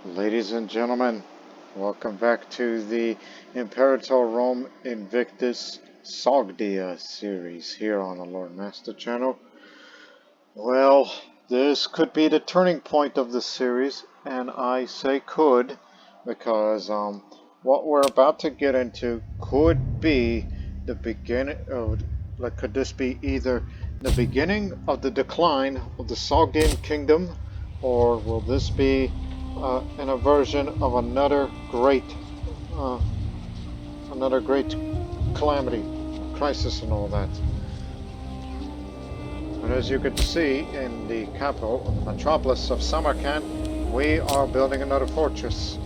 Ladies and gentlemen, welcome back to the Imperator Rome Invictus Sogdia series here on the Lord Master channel. Well, this could be the turning point of the series, and I say could because what we're about to get into could be the beginning of, could this be either the beginning of the decline of the Sogdian Kingdom, or will this be an aversion of another great calamity, crisis, and all that? And as you can see in the capital, the metropolis of Samarkand, we are building another fortress,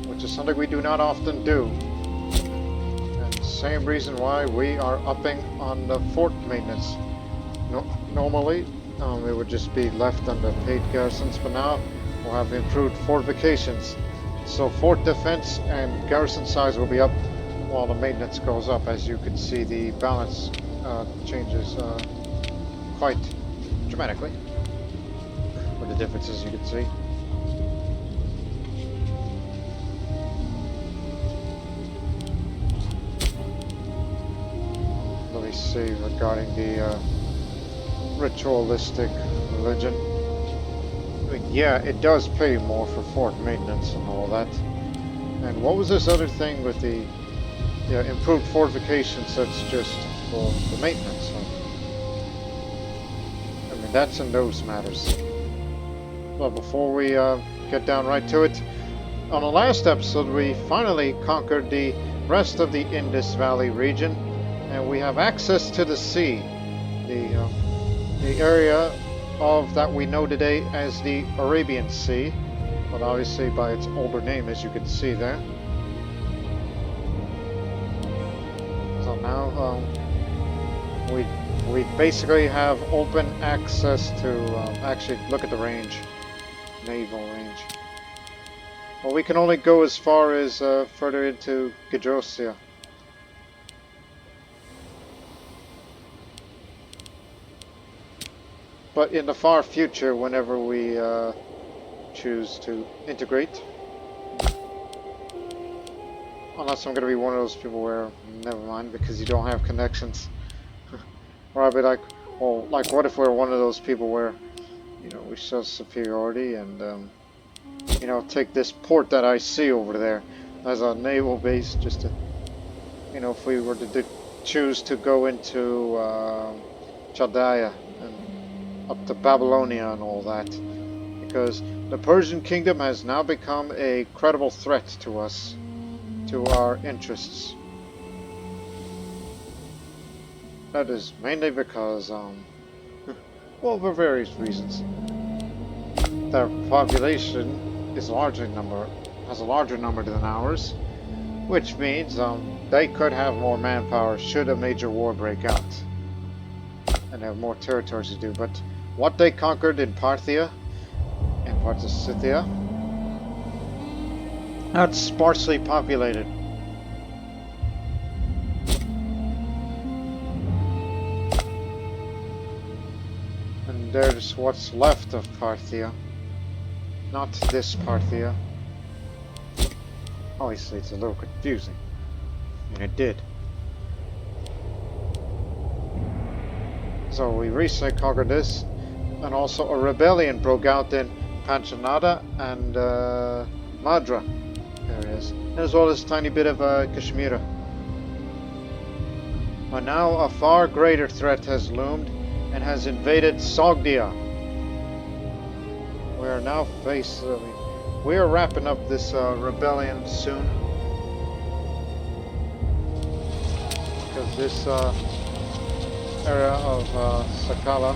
which is something we do not often do. And the same reason why we are upping on the fort maintenance. Normally, it would just be left under paid garrisons, but now we'll have improved fortifications. So fort defense and garrison size will be up while the maintenance goes up. As you can see, the balance changes quite dramatically with the differences you can see. Let me see regarding the ritualistic religion. I mean, yeah, it does pay more for fort maintenance and all that. And what was this other thing with the improved fortifications? That's just for the maintenance. I mean, that's in those matters. Well, before we get down right to it, on the last episode we finally conquered the rest of the Indus Valley region, and we have access to the sea, the area of that we know today as the Arabian Sea, but obviously by its older name, as you can see there. So now we basically have open access to actually look at the range, naval range. Well, we can only go as far as further into Gedrosia. But in the far future, whenever we choose to integrate, unless I'm going to be one of those people where, never mind, because you don't have connections. Or I'll be like, well, like what if we're one of those people where, you know, we show superiority and, you know, take this port that I see over there as a naval base, just to, you know, if we were to choose to go into Chaldea and up to Babylonia and all that, because the Persian kingdom has now become a credible threat to us, to our interests. That is mainly because, well, for various reasons. Their population is has a larger number than ours, which means they could have more manpower should a major war break out, and have more territories to do. But what they conquered in Parthia and parts of Scythia, that's sparsely populated. And there's what's left of Parthia. Not this Parthia. Obviously it's a little confusing. And it did. So we recently conquered this, and also a rebellion broke out in Panchanada and Madra areas, as well as a tiny bit of Kashmira. But now a far greater threat has loomed and has invaded Sogdia. We are now we are wrapping up this rebellion soon, because this area of Sakala,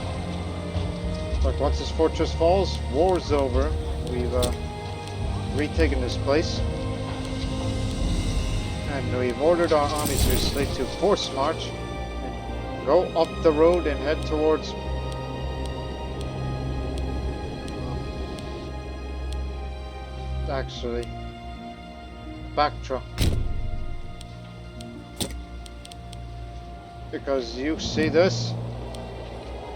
like once this fortress falls, war's over. We've retaken this place, and we've ordered our armies recently to force march and go up the road and head towards actually Bactra, because you see this,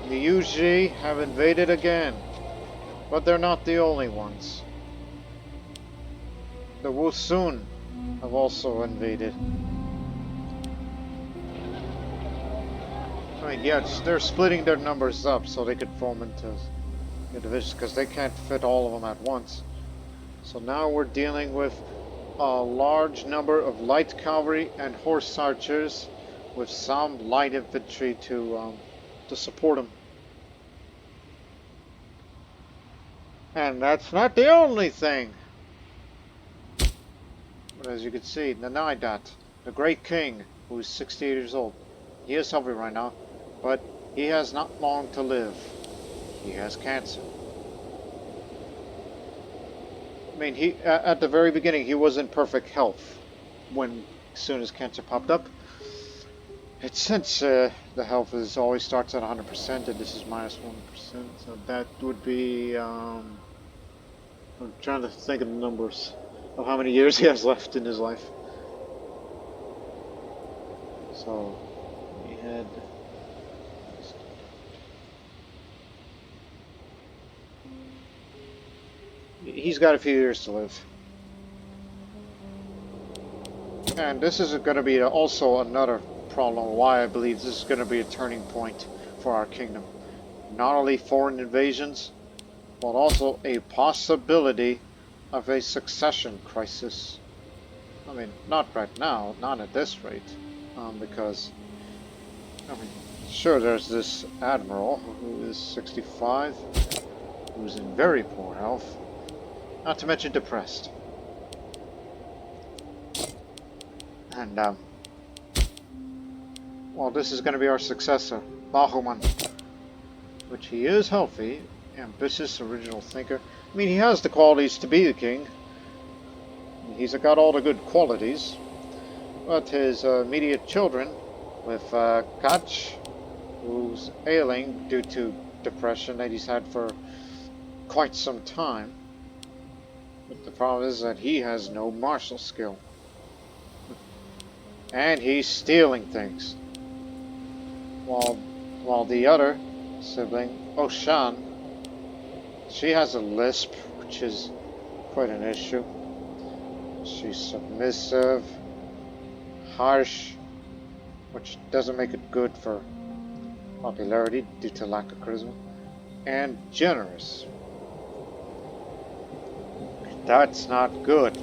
the Yuezhi have invaded again, but they're not the only ones. the Wusun have also invaded. I mean, yeah, they're splitting their numbers up so they could form into divisions because they can't fit all of them at once. So now we're dealing with a large number of light cavalry and horse archers with some light infantry to support them. And that's not the only thing. But as you can see, Nanaydhat, the great king, who is 68 years old, he is healthy right now, but he has not long to live. He has cancer. I mean, he at the very beginning, he was in perfect health as soon as cancer popped up. It's since the health always starts at 100%, and this is minus 1%, so that would be, I'm trying to think of the numbers of how many years he has left in his life. So, he had... He's got a few years to live. And this is going to be also another problem why I believe this is going to be a turning point for our kingdom. Not only foreign invasions, but also a possibility of a succession crisis. I mean, not right now, not at this rate, because, I mean, sure, there's this admiral who is 65, who's in very poor health, not to mention depressed. And, well, this is going to be our successor, Bahuman, which he is healthy, ambitious, original thinker. I mean, he has the qualities to be the king. He's got all the good qualities. But his immediate children, with Kach, who's ailing due to depression that he's had for quite some time. But the problem is that he has no martial skill. And he's stealing things. While the other sibling, Oshan, she has a lisp, which is quite an issue. She's submissive, harsh, which doesn't make it good for popularity due to lack of charisma, and generous. That's not good.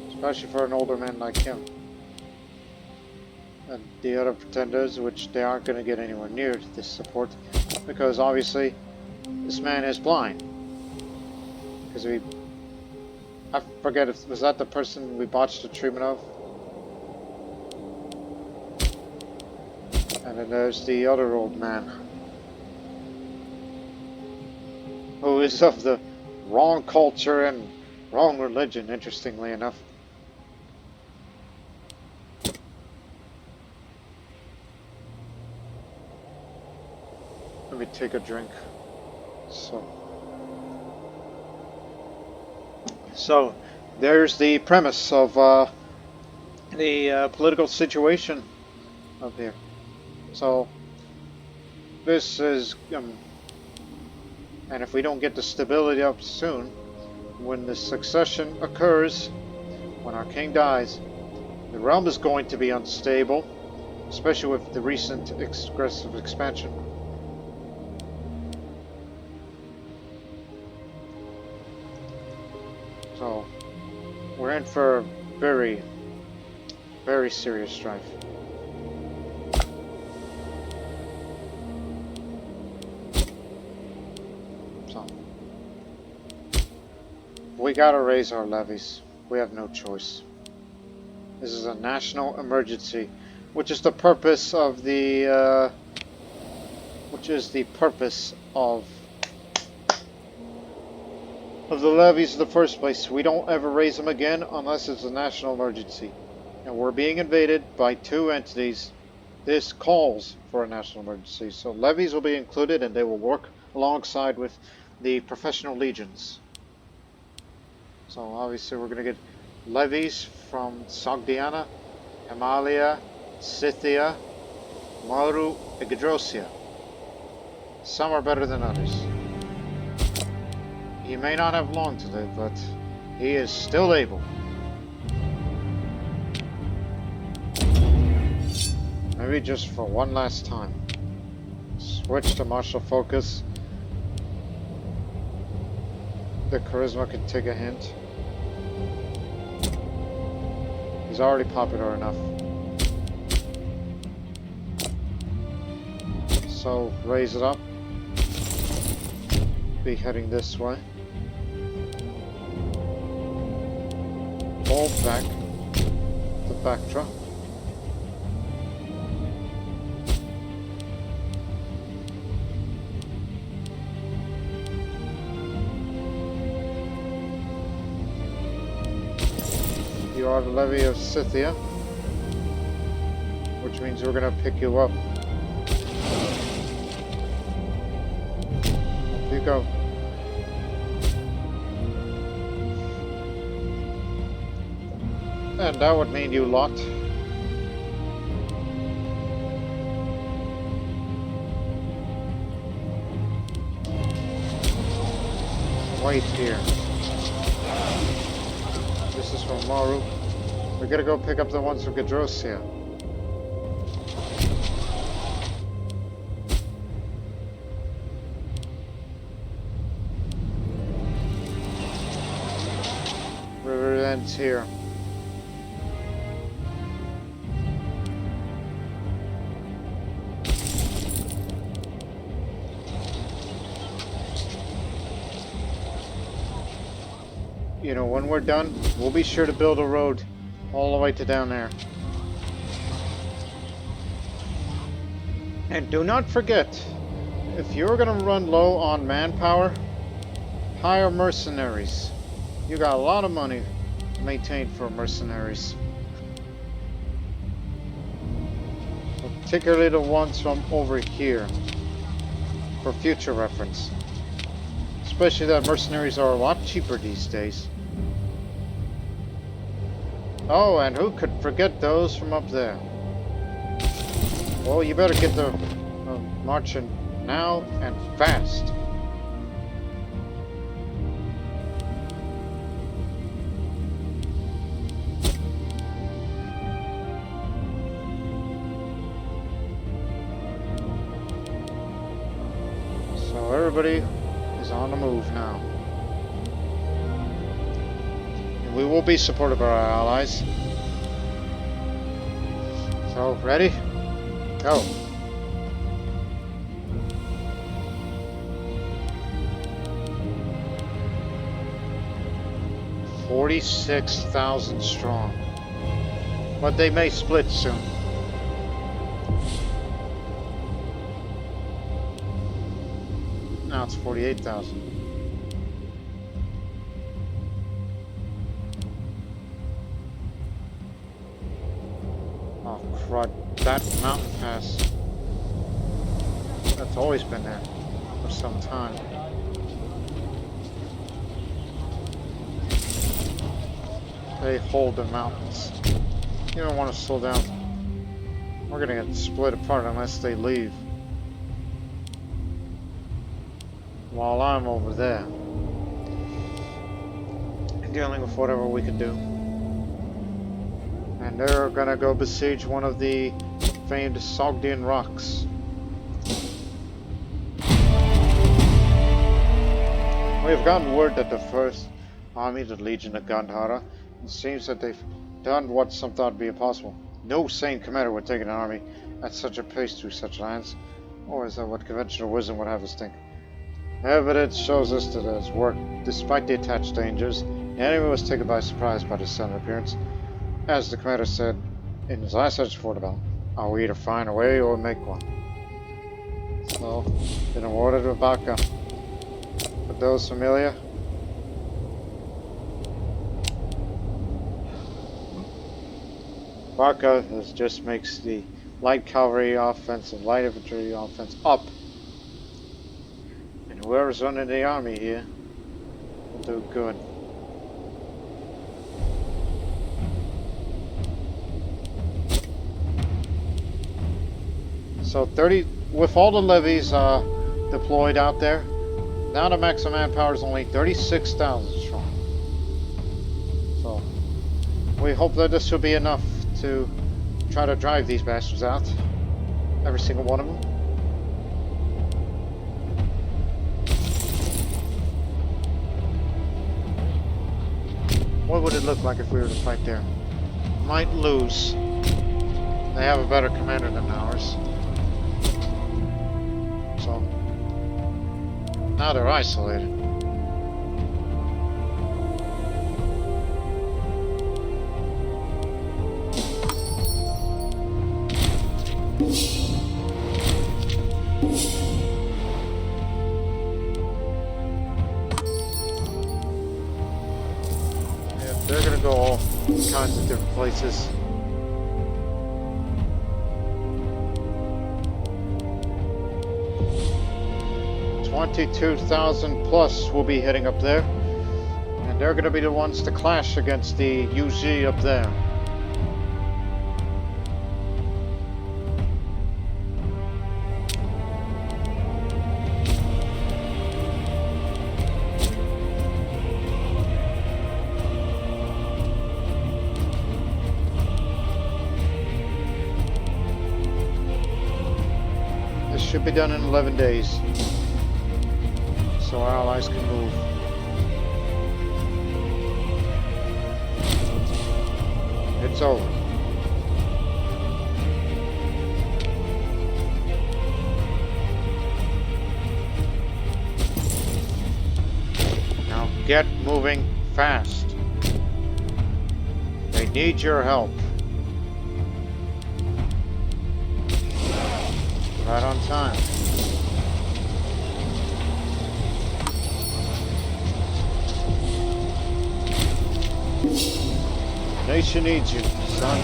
Especially for an older man like him. And the other pretenders, which they aren't going to get anywhere near this support, because obviously this man is blind. Because I forget if was that the person we botched the treatment of. And then there's the other old man, who is of the wrong culture and wrong religion, interestingly enough. Let me take a drink. So there's the premise of the political situation up here. So this is, and if we don't get the stability up soon, when the succession occurs, when our king dies, the realm is going to be unstable, especially with the recent aggressive expansion. So we're in for very, very serious strife. So we gotta raise our levies. We have no choice. This is a national emergency, which is the purpose of the of the levies in the first place. We don't ever raise them again unless it's a national emergency. And we're being invaded by two entities. This calls for a national emergency. So levies will be included, and they will work alongside with the professional legions. So obviously we're going to get levies from Sogdiana, Himalaya, Scythia, Maru, and Gedrosia. Some are better than others. He may not have long to live, but he is still able. Maybe just for one last time. Switch to martial focus. The charisma can take a hint. He's already popular enough. So raise it up. Be heading this way. Hold back. The Bactra. You are the levy of Scythia, which means we're gonna pick you up. Off you go. And that would mean you lot. Wait here. This is from Maru. We gotta go pick up the ones from Gadrosia. River ends here. You know, when we're done, we'll be sure to build a road all the way to down there. And do not forget, if you're gonna run low on manpower, hire mercenaries. You got a lot of money maintained for mercenaries. Particularly the ones from over here, for future reference. Especially that mercenaries are a lot cheaper these days. Oh, and who could forget those from up there? Well, you better get the marching now and fast. So everybody is on the move now. We will be supported by our allies. So, ready? Go. $46,000 strong. But they may split soon. Now it's 48,000. Crud, that mountain pass. That's always been there for some time. They hold the mountains. You don't want to slow down. We're gonna get split apart unless they leave. While I'm over there, dealing with whatever we can do. And they're gonna go besiege one of the famed Sogdian rocks. We have gotten word that the first army, the Legion of Gandhara, it seems that they've done what some thought would be impossible. No sane commander would take an army at such a pace through such lands. Or is that what conventional wisdom would have us think? Evidence shows us that it has worked. Despite the attached dangers, the enemy was taken by surprise by the sudden appearance. As the commander said in his last such report about, I'll either find a way or make one. So, been awarded with Baka. For those familiar, Baka just makes the light cavalry offense and light infantry offense up. And whoever's running the army here will do good. So 30, with all the levies deployed out there, Now the maximum manpower is only 36,000 strong. So we hope that this will be enough to try to drive these bastards out. Every single one of them. What would it look like if we were to fight there? Might lose. They have a better commander than ours. So now they're isolated. They're gonna go all kinds of different places. $22,000 plus will be heading up there, and they're gonna be the ones to clash against the Yuezhi up there. Should be done in 11 days, so our allies can move. It's over. Now get moving fast. They need your help. Right on time. Nation needs you, son.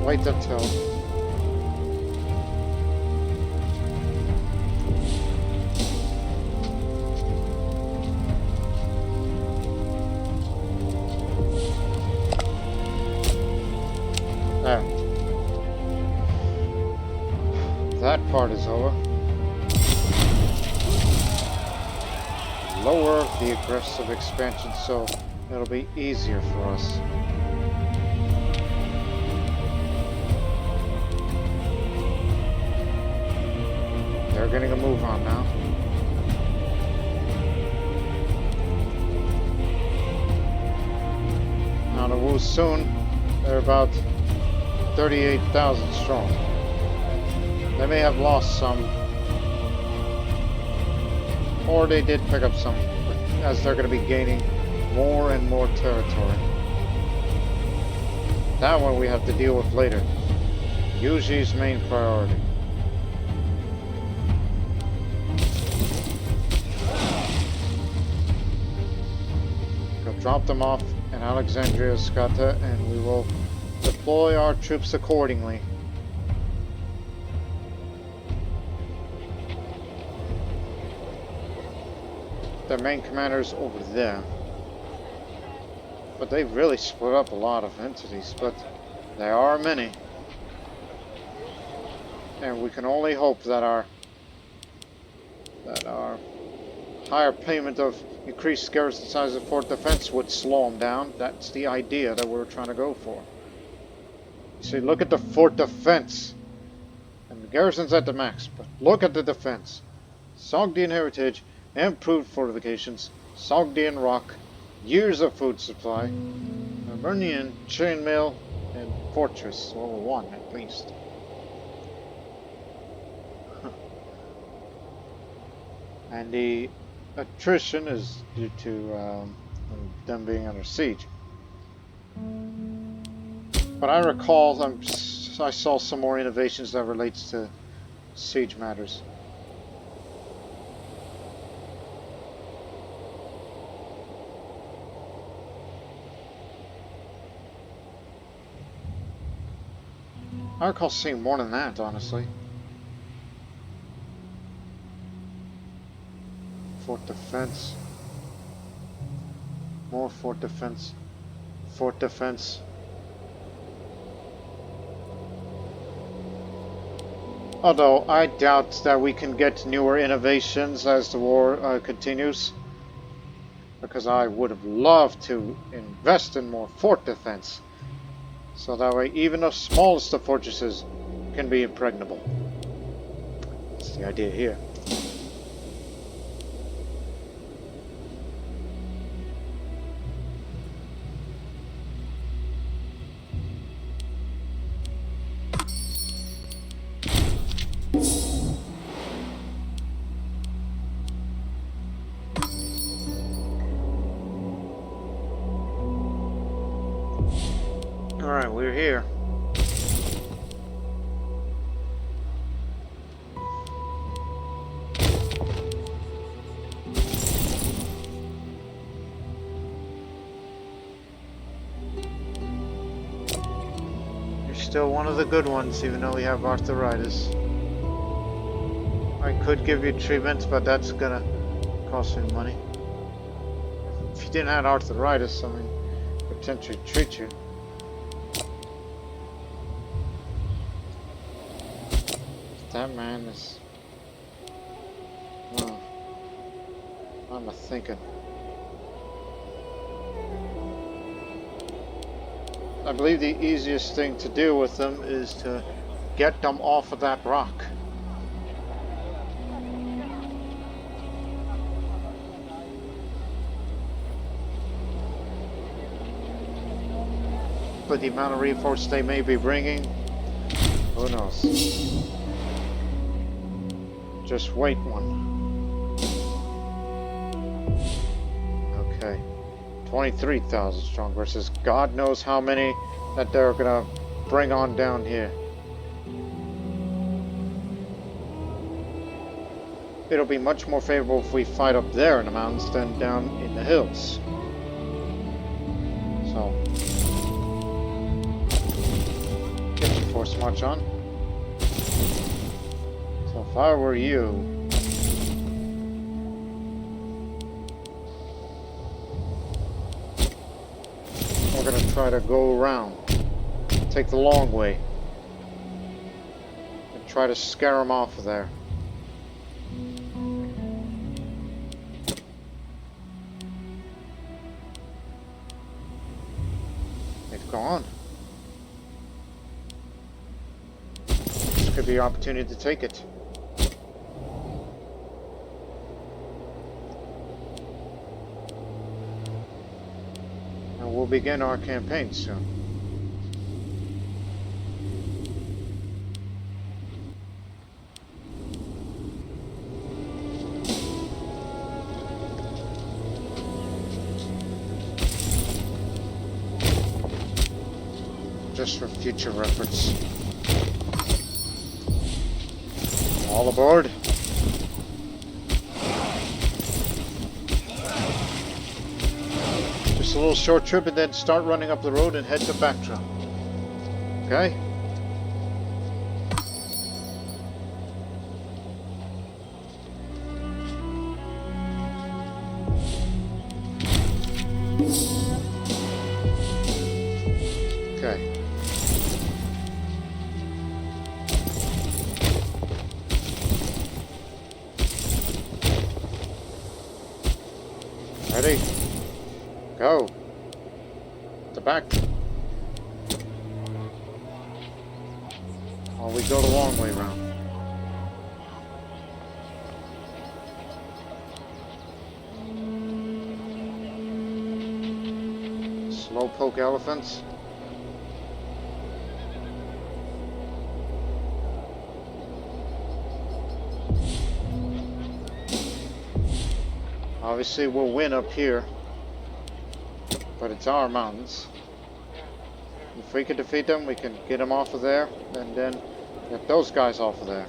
Wait until there. That part is over. Lower the aggressive expansion so it'll be easier for us. They're getting a move on now. Now the Wusun, they're about 38,000 strong. They may have lost some, or they did pick up some, as they're going to be gaining more and more territory. That one we have to deal with later. Yuezhi's main priority. Drop them off in Alexandria, Sogdia, and we will deploy our troops accordingly. Their main commander's over there. But they've really split up a lot of entities, but there are many. And we can only hope that our higher payment of increased garrison size of fort defense would slow them down. That's the idea that we're trying to go for. You see, look at the fort defense. And the garrison's at the max, but look at the defense. Sogdian heritage, improved fortifications, Sogdian rock, years of food supply, Armenian chainmail, and fortress, level 1 at least. And the attrition is due to them being under siege. But I recall I saw some more innovations that relates to siege matters. I recall seeing more than that, honestly. defense. More fort defense. Fort defense. Although I doubt that we can get newer innovations as the war continues. Because I would have loved to invest in more fort defense. So that way even the smallest of fortresses can be impregnable. That's the idea here. Alright, we're here. You're still one of the good ones, even though we have arthritis. I could give you treatment, but that's gonna cost me money. If you didn't have arthritis, I mean, potentially treat you. That man is... Oh, I'm a-thinking. I believe the easiest thing to do with them is to get them off of that rock. But the amount of reinforcements they may be bringing, who knows? Just wait one. Okay. 23,000 strong versus God knows how many that they're gonna bring on down here. It'll be much more favorable if we fight up there in the mountains than down in the hills. So, get your force march on. So if I were you, we're gonna try to go around, take the long way, and try to scare them off of there. They've gone. This could be an opportunity to take it. We'll begin our campaign soon. Just for future reference. All aboard. A little short trip and then start running up the road and head to Bactra. Okay? Okay. Ready? Go. To back. Or we go the long way round. Slowpoke elephants. Obviously we'll win up here. But it's our mountains. If we can defeat them, we can get them off of there, and then get those guys off of there.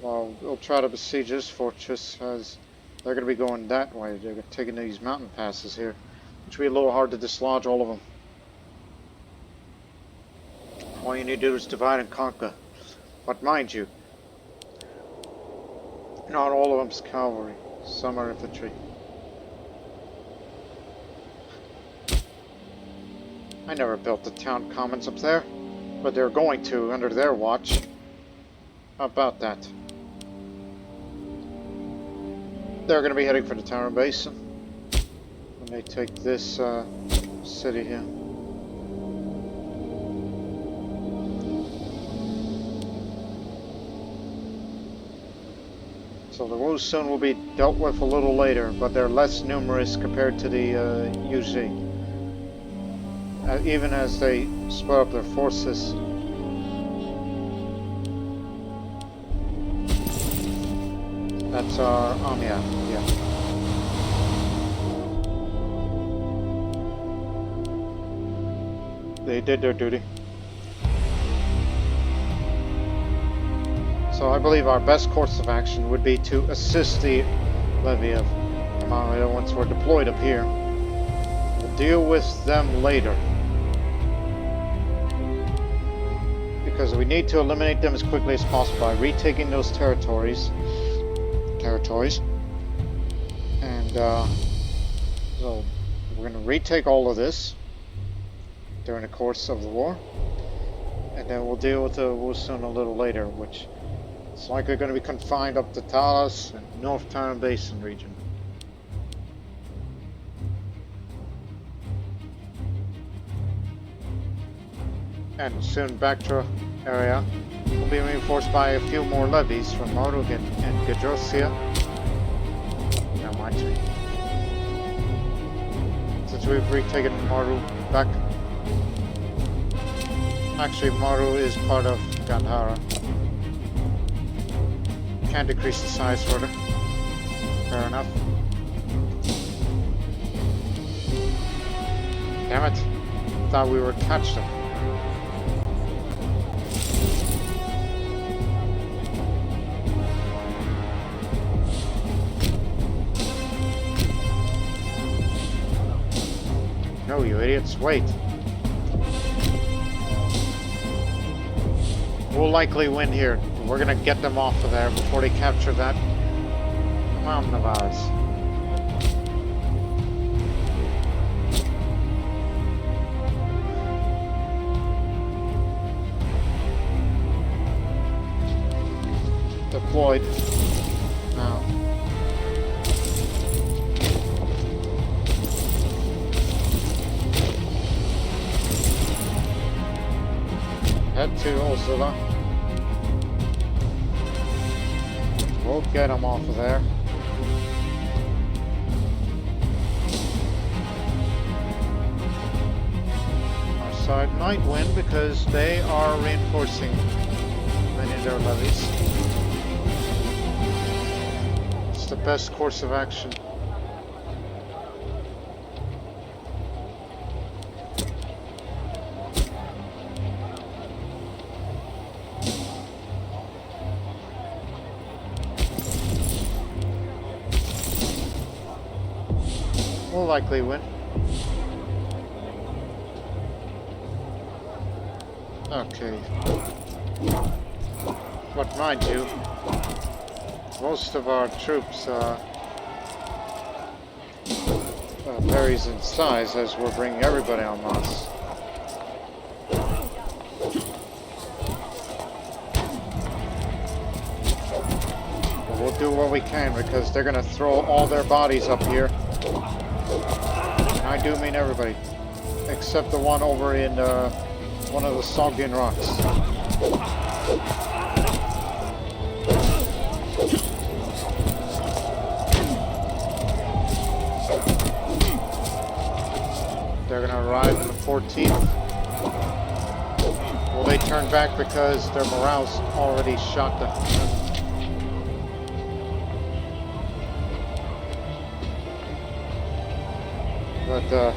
Well, we'll try to besiege this fortress, as they're going to be going that way. They're taking these mountain passes here, which will be a little hard to dislodge all of them. All you need to do is divide and conquer. But mind you, Not all of them's cavalry. Some are infantry. I never built the town commons up there, but they're going to under their watch. How about that? They're going to be heading for the Tower Basin when they take this city here. So the Wusun will be dealt with a little later, but they're less numerous compared to the Yuezhi. Even as they split up their forces. That's our army, yeah. They did their duty. So I believe our best course of action would be to assist the levy of Imperator once we're deployed up here. We'll deal with them later. Because we need to eliminate them as quickly as possible by retaking those territories. And so we're going to retake all of this during the course of the war. And then we'll deal with the Wusun a little later, which is likely going to be confined up to Talos and North Tower Basin region. And soon Bactra area will be reinforced by a few more levies from Marduk and Gadrosia. Now my turn. Since we've retaken Maru back. Actually, Maru is part of Gandhara. Can't decrease the size further. Fair enough. Damn it. Thought we would catch them. No, you idiots, wait. We'll likely win here. We're gonna get them off of there before they capture that mountain of ours. Deployed. Now. Head to Ozilla. We'll get them off of there. Our side might win because they are reinforcing many of their levies. It's the best course of action. We'll likely win. Okay. But mind you, most of our troops varies in size as we're bringing everybody en masse. But we'll do what we can because they're going to throw all their bodies up here. And I do mean everybody, except the one over in one of the Sogdian rocks. They're going to arrive on the 14th. Will they turn back because their morale's already shot them? But the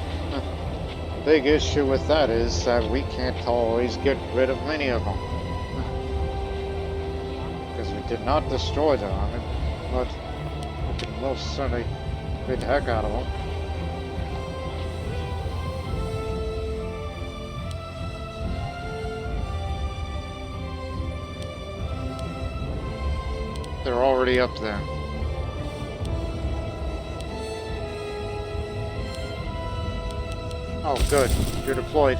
big issue with that is that we can't always get rid of many of them. Because we did not destroy their army, but we can most certainly beat the heck out of them. they're already up there. Oh, good. You're deployed.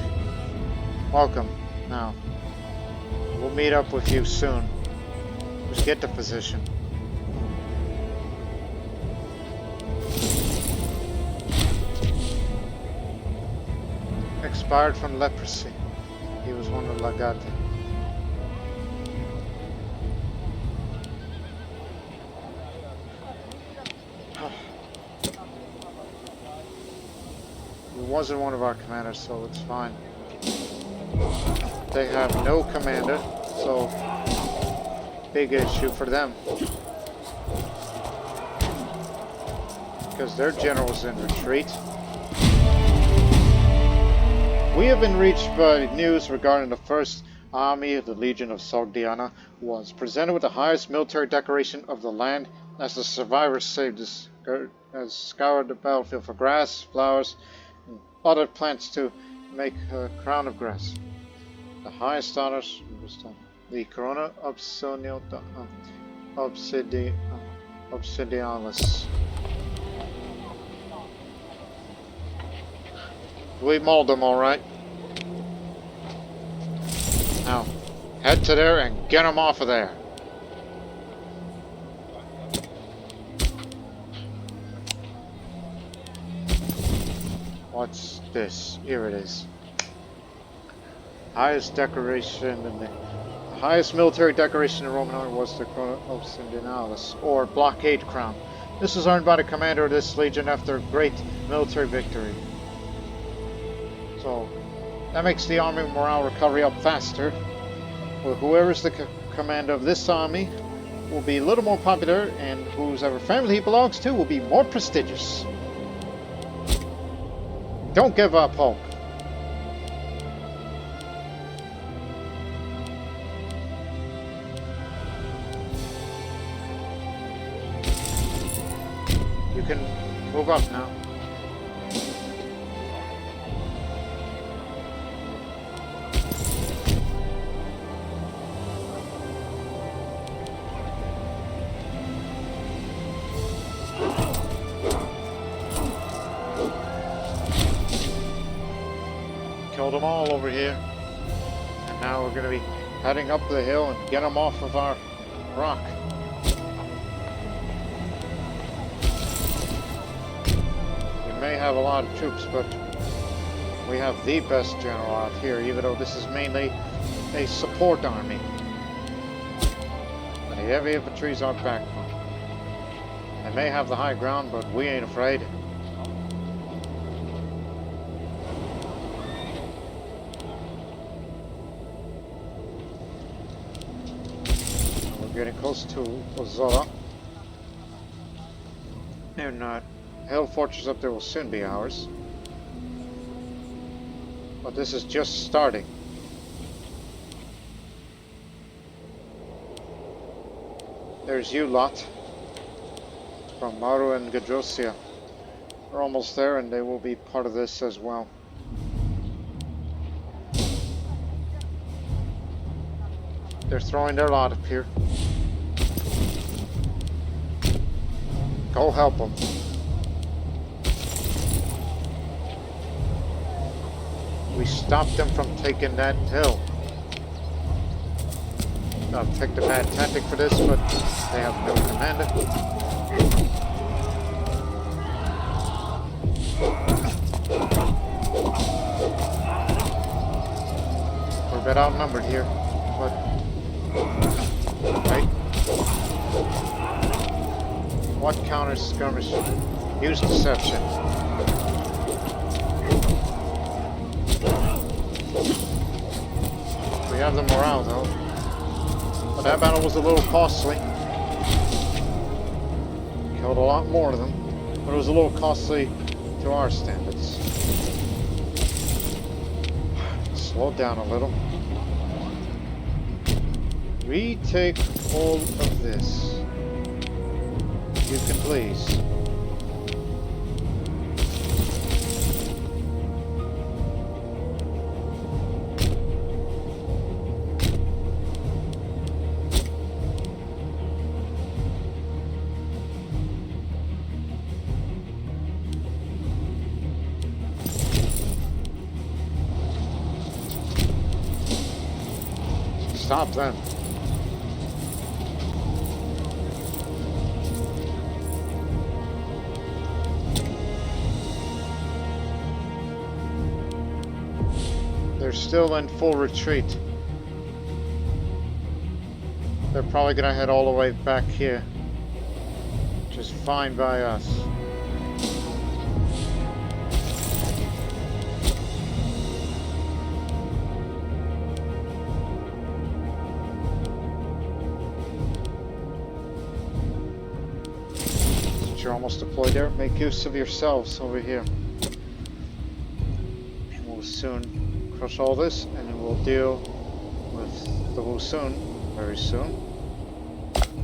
Welcome. Now, we'll meet up with you soon. Just get to position. Expired from leprosy. He was one of Lagate. He wasn't one of our commanders, so it's fine. They have no commander, so big issue for them. Because their general's in retreat. We have been reached by news regarding the first army of the Legion of Sogdiana was presented with the highest military decoration of the land as the survivors saved us, has scoured the battlefield for grass, flowers, and other plants to make a crown of grass. The highest honors, the Corona Obsidialis. We mauled them all right. Now, head to there and get them off of there. What's this? Here it is. Highest decoration in the highest military decoration in the Roman army was the Corona Obsidialis, or blockade crown. This was earned by the commander of this legion after a great military victory. So that makes the army morale recovery up faster. Well, whoever's the commander of this army will be a little more popular, and whoever family he belongs to will be more prestigious. Don't give up hope. You can move up now. Killed them all over here, and now we're going to be heading up the hill and get them off of our rock. We may have a lot of troops, but we have the best general out here, even though this is mainly a support army. The heavy infantry is our backbone. They may have the high ground, but we ain't afraid. Getting close to Ozola. And Hill Fortress up there will soon be ours. But this is just starting. There's you lot from Maru and Gadrosia. We're almost there, and they will be part of this as well. They're throwing their lot up here. Go help them. We stopped them from taking that hill. I'll take the bad tactic for this, but they have no commander. We're a bit outnumbered here, but right. What counter skirmish? Use deception. We have the morale though. But that battle was a little costly. Killed a lot more of them. But it was a little costly to our standards. Slow down a little. Retake all of this. You can please. stop them. They're still in full retreat. They're probably gonna head all the way back here, which is fine by us. Since you're almost deployed there, make use of yourselves over here. And we'll soon crush all this, and then we'll deal with the Wusun very soon.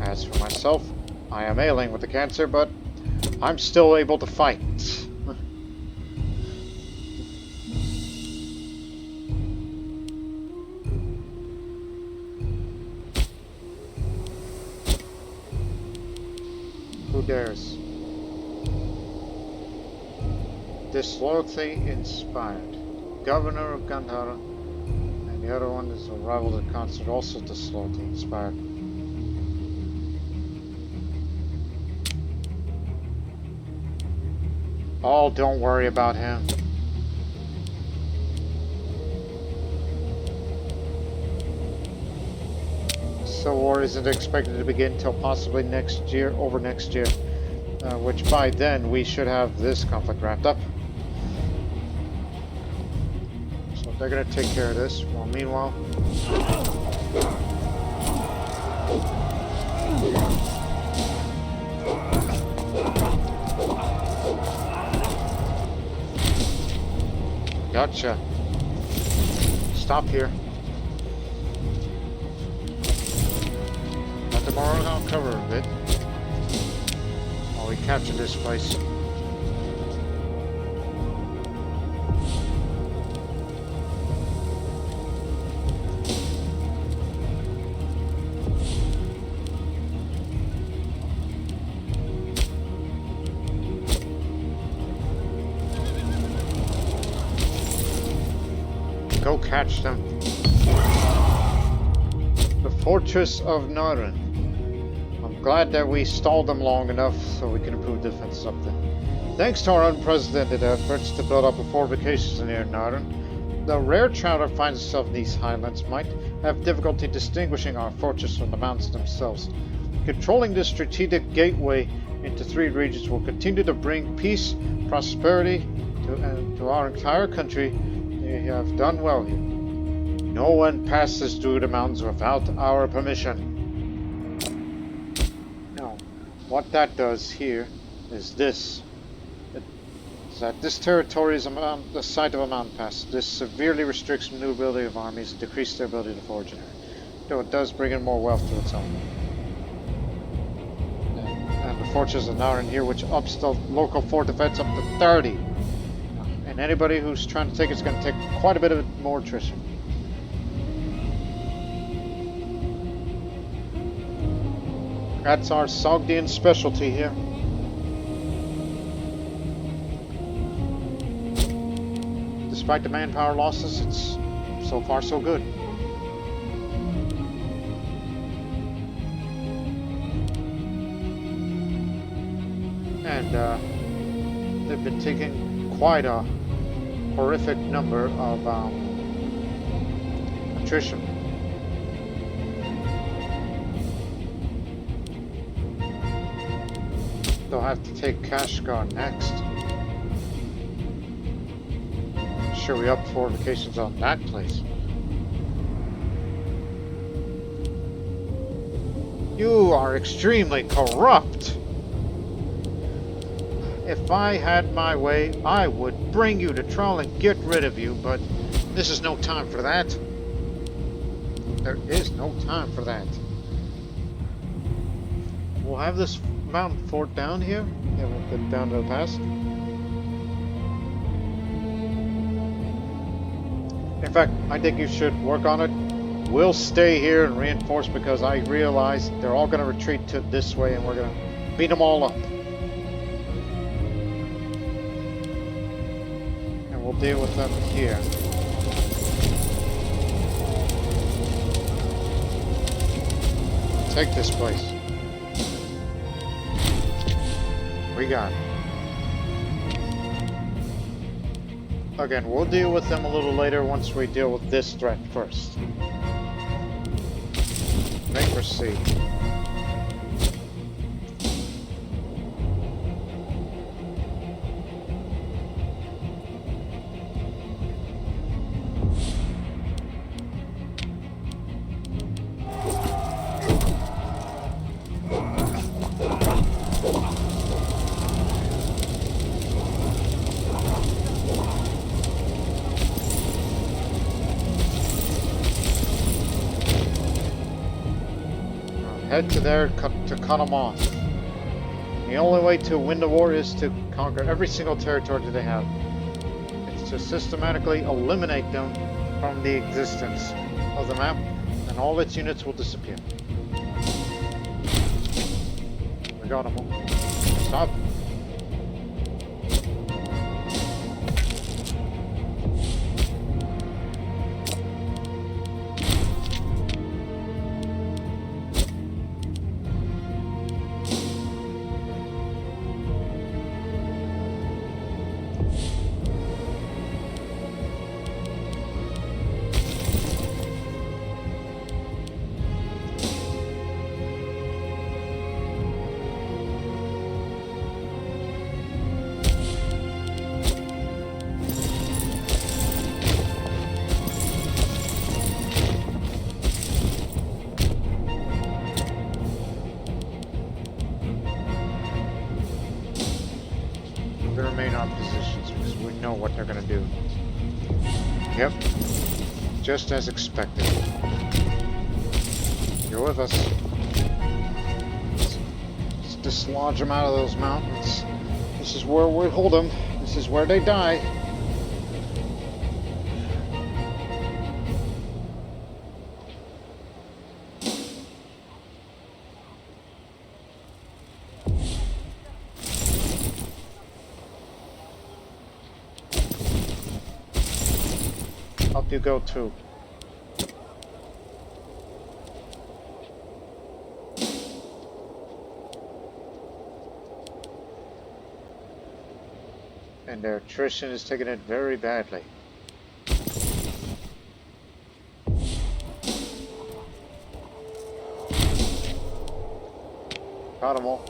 As for myself, I am ailing with the cancer, but I'm still able to fight. Who dares? Disloyalty inspired. Governor of Gandhara, and the other one is a rival to the concert, also disloyalty inspired. Oh, don't worry about him. So war isn't expected to begin until possibly next year, over next year, which by then we should have this conflict wrapped up. So they're gonna take care of this. Well, meanwhile, gotcha. Stop here. Not tomorrow, I'll cover a bit while we capture this place. Go catch them. The Fortress of Naryn. I'm glad that we stalled them long enough so we can improve defenses up there. Thanks to our unprecedented efforts to build up a fortifications near Naryn, the rare traveler finds himself in these highlands might have difficulty distinguishing our fortress from the mountains themselves. Controlling this strategic gateway into 3 regions will continue to bring peace, prosperity to our entire country. You have done well here. No one passes through the mountains without our permission. Now, what that does here is this. Is that this territory is the site of a mountain pass. This severely restricts maneuverability of armies and decreases their ability to forage in it. Though it does bring in more wealth to its own. And the Fortress of Naryn here, which ups the local fort defense up to 30. And anybody who's trying to take it's going to take quite a bit of more attrition. That's our Sogdian specialty here. Despite the manpower losses, it's so far so good. And they've been taking quite a horrific number of attrition. They'll have to take Kashgar next. Sure, we up fortifications on that place. You are extremely corrupt. If I had my way, I would bring you to trial and get rid of you, but this is no time for that. There is no time for that. We'll have this mountain fort down here. Yeah, we'll get down to the pass. In fact, I think you should work on it. We'll stay here and reinforce because I realize they're all going to retreat to this way and we're going to beat them all up. And we'll deal with them here. Take this place. We got it. Again, we'll deal with them a little later once we deal with this threat first. May proceed. Head to there to cut them off. The only way to win the war is to conquer every single territory that they have. It's to systematically eliminate them from the existence of the map, and all its units will disappear. We got them all. Stop. Remain on positions because we know what they're going to do. Yep, just as expected. You're with us. Let's dislodge them out of those mountains. This is where we hold them. This is where they die. Up you go too. And their attrition is taking it very badly. Got them all.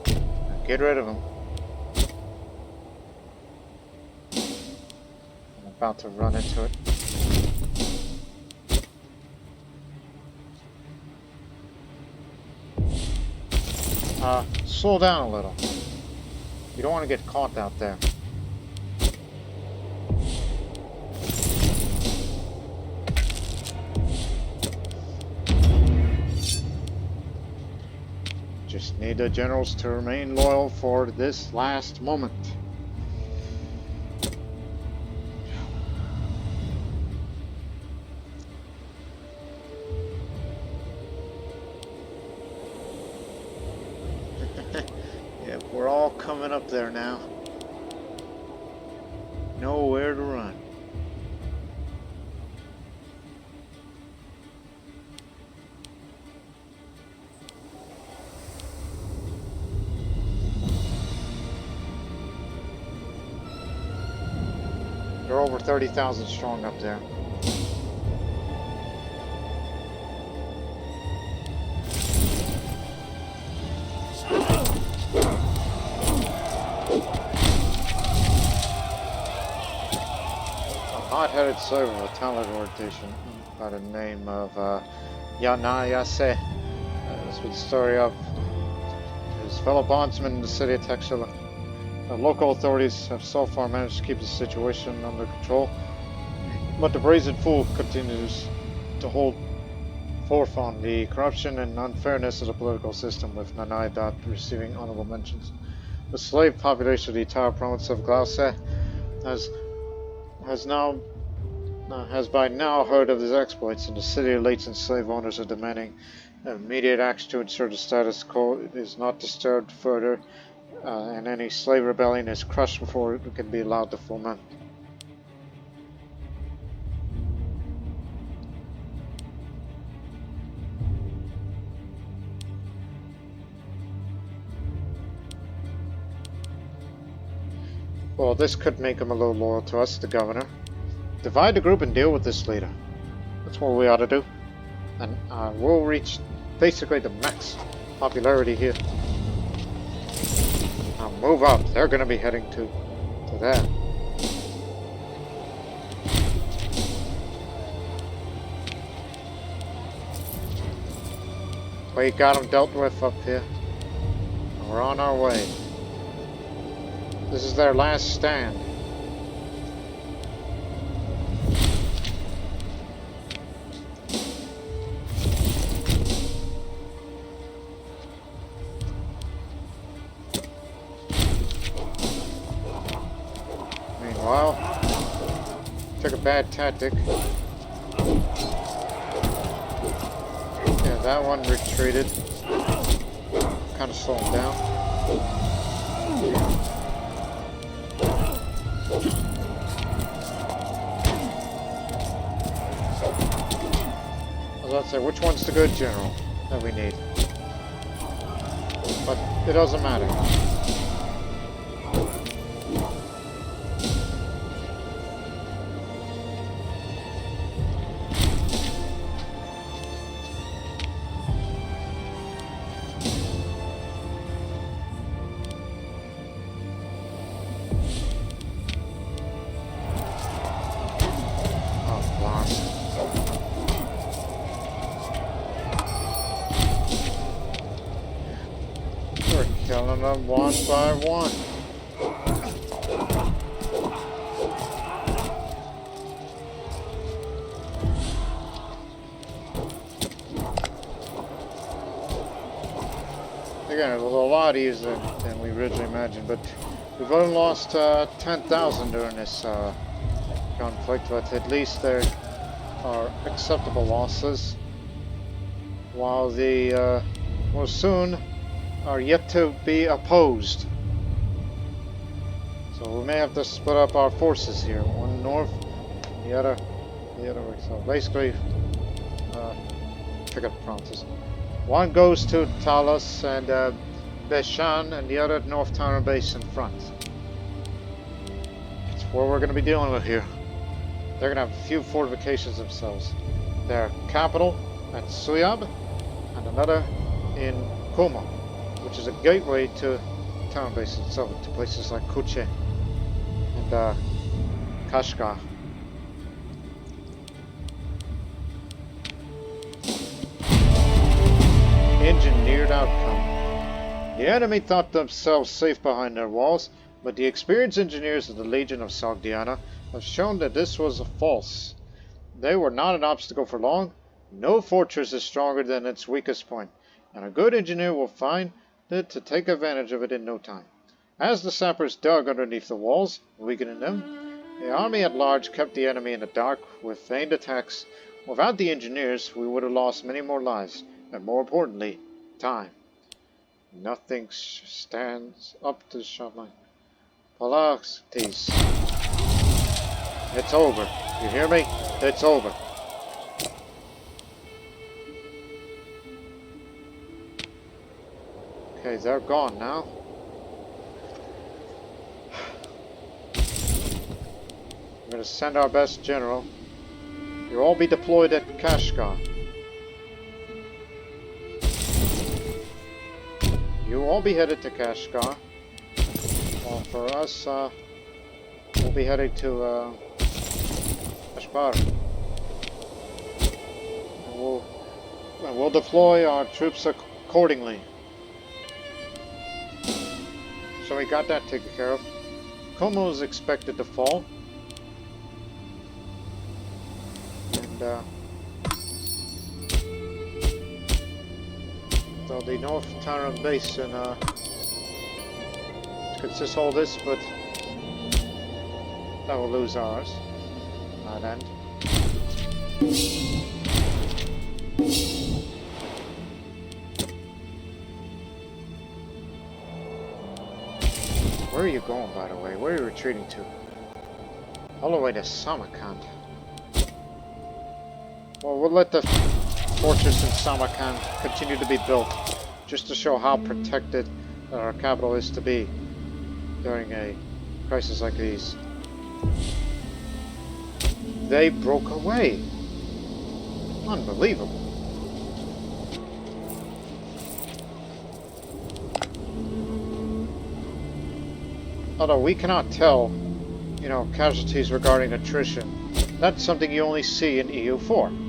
Now get rid of them. I'm about to run into it. Slow down a little. You don't want to get caught out there. Just need the generals to remain loyal for this last moment. Yep, we're all coming up there now. Nowhere to run. They're over 30,000 strong up there. Hot-headed servant of a talent orientation by the name of Yanayase. That's what the story of his fellow bondsman in the city of Texila. The local authorities have so far managed to keep the situation under control, but the brazen fool continues to hold forth on the corruption and unfairness of the political system, with Nanaydhat receiving honorable mentions. The slave population of the entire province of Glauce has by now heard of his exploits, and the city elites and slave owners are demanding immediate action to ensure the status quo is not disturbed further, and any slave rebellion is crushed before it can be allowed to foment. Well, this could make him a little loyal to us, the governor. Divide the group and deal with this leader. That's what we ought to do. And we'll reach basically the max popularity here. Now move up. They're going to be heading to there. We got them dealt with up here. We're on our way. This is their last stand. Meanwhile, took a bad tactic. Yeah, that one retreated. Kind of slow him down. I was about to say, which one's the good general that we need? But it doesn't matter. Killing them one by one. Again, it was a lot easier than we originally imagined, but we've only lost 10,000 during this conflict, but at least there are acceptable losses, while the Wusun are yet to be opposed. So we may have to split up our forces here. One north, the other way. So basically, pick up the provinces. One goes to Talos and Beshan, and the other North Tower base in front. That's what we're going to be dealing with here. They're going to have a few fortifications themselves. Their capital at Suyab, and another in Kuma, which is a gateway to town base itself, to places like Kuche and Kashgar. Engineered outcome. The enemy thought themselves safe behind their walls, but the experienced engineers of the Legion of Sogdiana have shown that this was false. They were not an obstacle for long. No fortress is stronger than its weakest point, and a good engineer will find to take advantage of it in no time. As the sappers dug underneath the walls, weakening them, the army at large kept the enemy in the dark with feigned attacks. Without the engineers, we would have lost many more lives, and more importantly, time. Nothing stands up to the shot line. Palaxtes. It's over. You hear me? It's over. Okay, they're gone now. We're going to send our best general. You'll all be deployed at Kashgar. You all be headed to Kashgar. Well, for us, we'll be heading to Kashgar. And we'll deploy our troops accordingly. So we got that taken care of. Como is expected to fall. And so the North Tower base and could just hold this, but that will lose ours. That end. Where are you going, by the way? Where are you retreating to? All the way to Samarkand. Well, we'll let the fortress in Samarkand continue to be built, just to show how protected our capital is to be during a crises like these. They broke away. Unbelievable. Although we cannot tell, casualties regarding attrition. That's something you only see in EU4.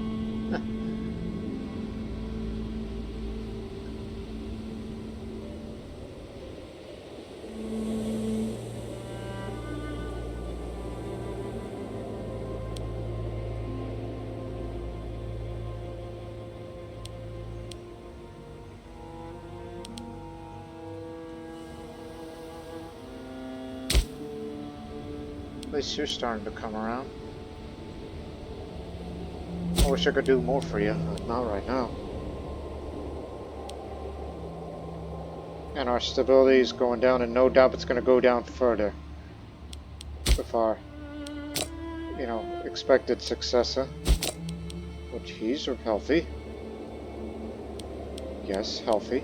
At least you're starting to come around. I wish I could do more for you, but not right now. And our stability is going down, and no doubt it's going to go down further with our, expected successor. Which he's healthy. Yes, healthy.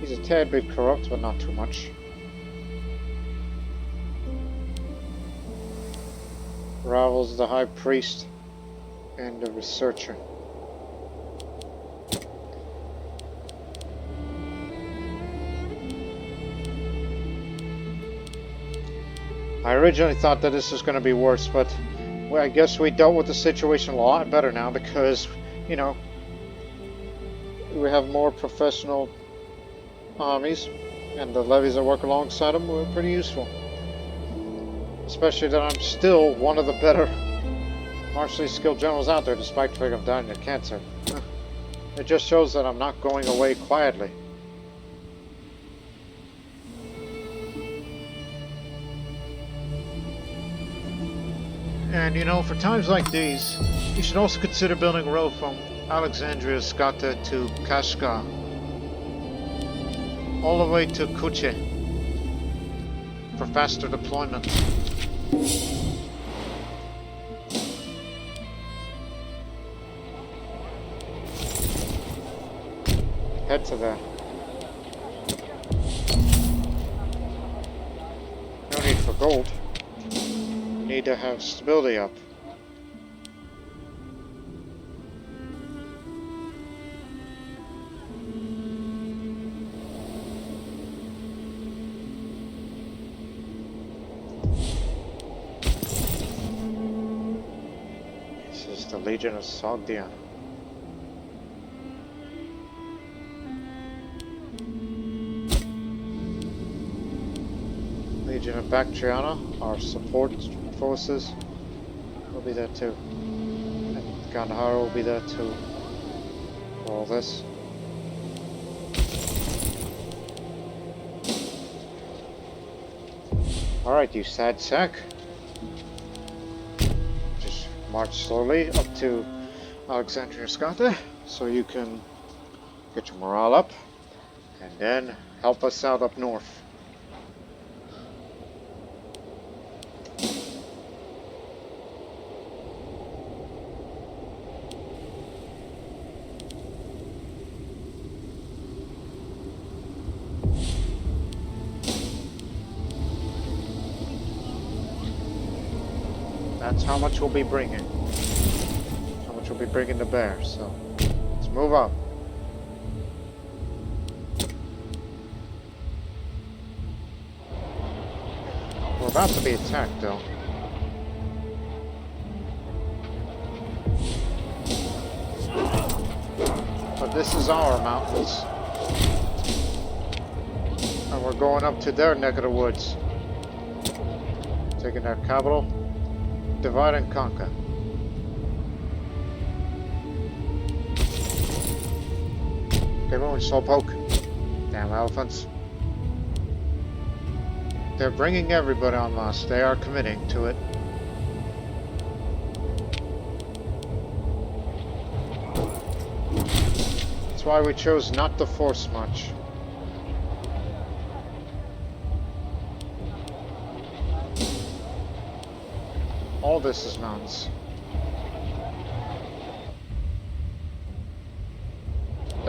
He's a tad bit corrupt, but not too much. Rivals the High Priest and the Researcher. I originally thought that this was going to be worse, but well, I guess we dealt with the situation a lot better now because, we have more professional armies, and the levies that work alongside them were pretty useful. Especially that I'm still one of the better martially skilled generals out there, despite the fact I'm dying of cancer. It just shows that I'm not going away quietly. And for times like these, you should also consider building a road from Alexandria Sogdia to Kashgar, all the way to Kuche for faster deployment. Head to there. No need for gold. Need to have stability up. This is the Legion of Sogdia. Legion of Bactriana, our support forces, will be there too. And Gandhara will be there too for all this. Alright, you sad sack. Just march slowly up to Alexandria Sogdia so you can get your morale up and then help us out up north. That's how much we'll be bringing. How much we'll be bringing to bear, so let's move on. We're about to be attacked though. But this is our mountains. And we're going up to their neck of the woods. Taking their capital. Divide and conquer. Okay, moving, slowpoke. Damn elephants. They're bringing everybody en masse. They are committing to it. That's why we chose not to force much. All this is mountains.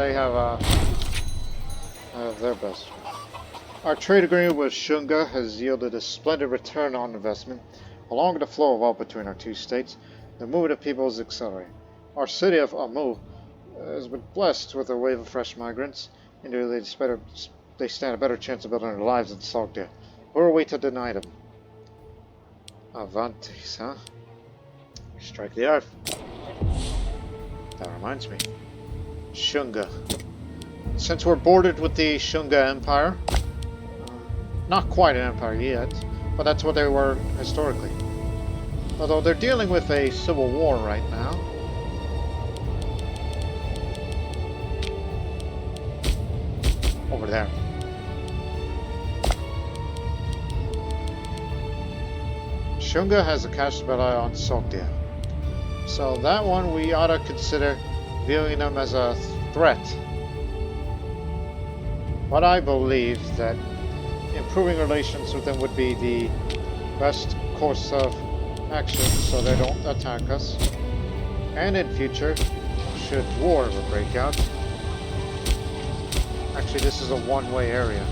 they have their best. Our trade agreement with Shunga has yielded a splendid return on investment. Along the flow of all between our two states, the movement of people is accelerating. Our city of Amu has been blessed with a wave of fresh migrants. Indeed, they stand a better chance of building their lives in Sogdia. Who are we to deny them? Avantis, huh? Strike the earth. That reminds me. Shunga. Since we're bordered with the Shunga Empire, not quite an empire yet, but that's what they were historically. Although they're dealing with a civil war right now. Over there. Shunga has a casus belli on Sogdia. So that one we ought to consider viewing them as a threat. But I believe that improving relations with them would be the best course of action so they don't attack us. And in future, should war ever break out. Actually, this is a one-way area.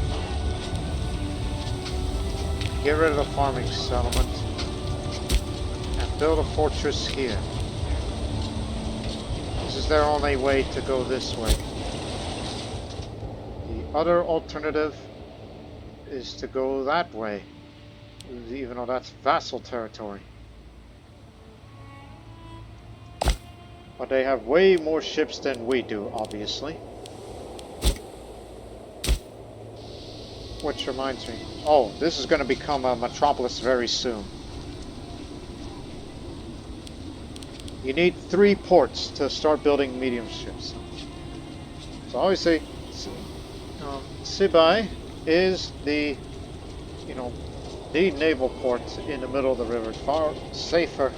Get rid of the farming settlement and build a fortress here. This is their only way to go this way. The other alternative is to go that way, even though that's vassal territory. But they have way more ships than we do, obviously. Which reminds me, oh, this is going to become a metropolis very soon. You need 3 ports to start building medium ships. So obviously, Sibai is the, the naval port in the middle of the river, far safer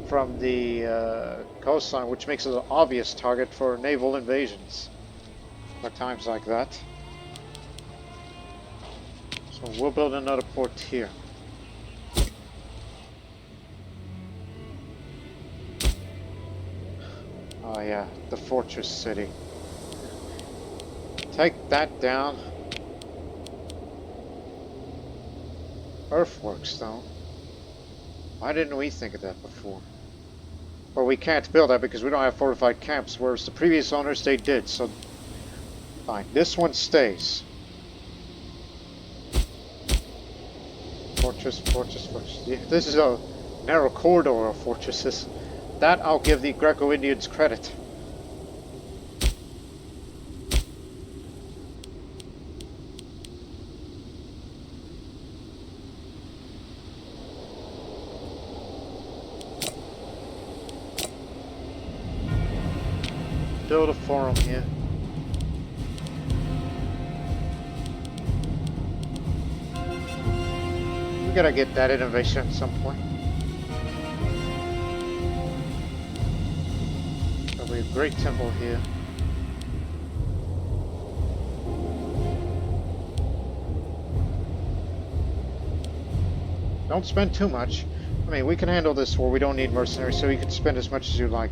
from the coastline, which makes it an obvious target for naval invasions at times like that. So we'll build another port here. Oh yeah, the fortress city. Take that down. Earthworks, though. Why didn't we think of that before? Well, we can't build that because we don't have fortified camps, whereas the previous owners, they did, so... Fine, this one stays. Fortress, fortress, fortress. Yeah, this is a narrow corridor of fortresses. That I'll give the Greco-Indians credit. Build a forum here. We gotta get that innovation at some point. There'll be a great temple here. Don't spend too much. I mean, we can handle this war. We don't need mercenaries, so you can spend as much as you like.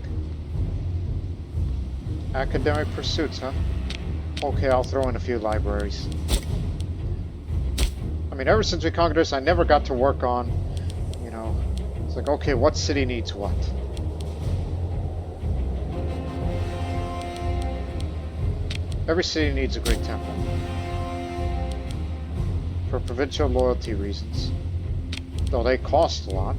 Academic pursuits, huh? Okay, I'll throw in a few libraries. I mean, ever since we conquered this, I never got to work on, it's like, okay, what city needs what? Every city needs a great temple. For provincial loyalty reasons. Though they cost a lot.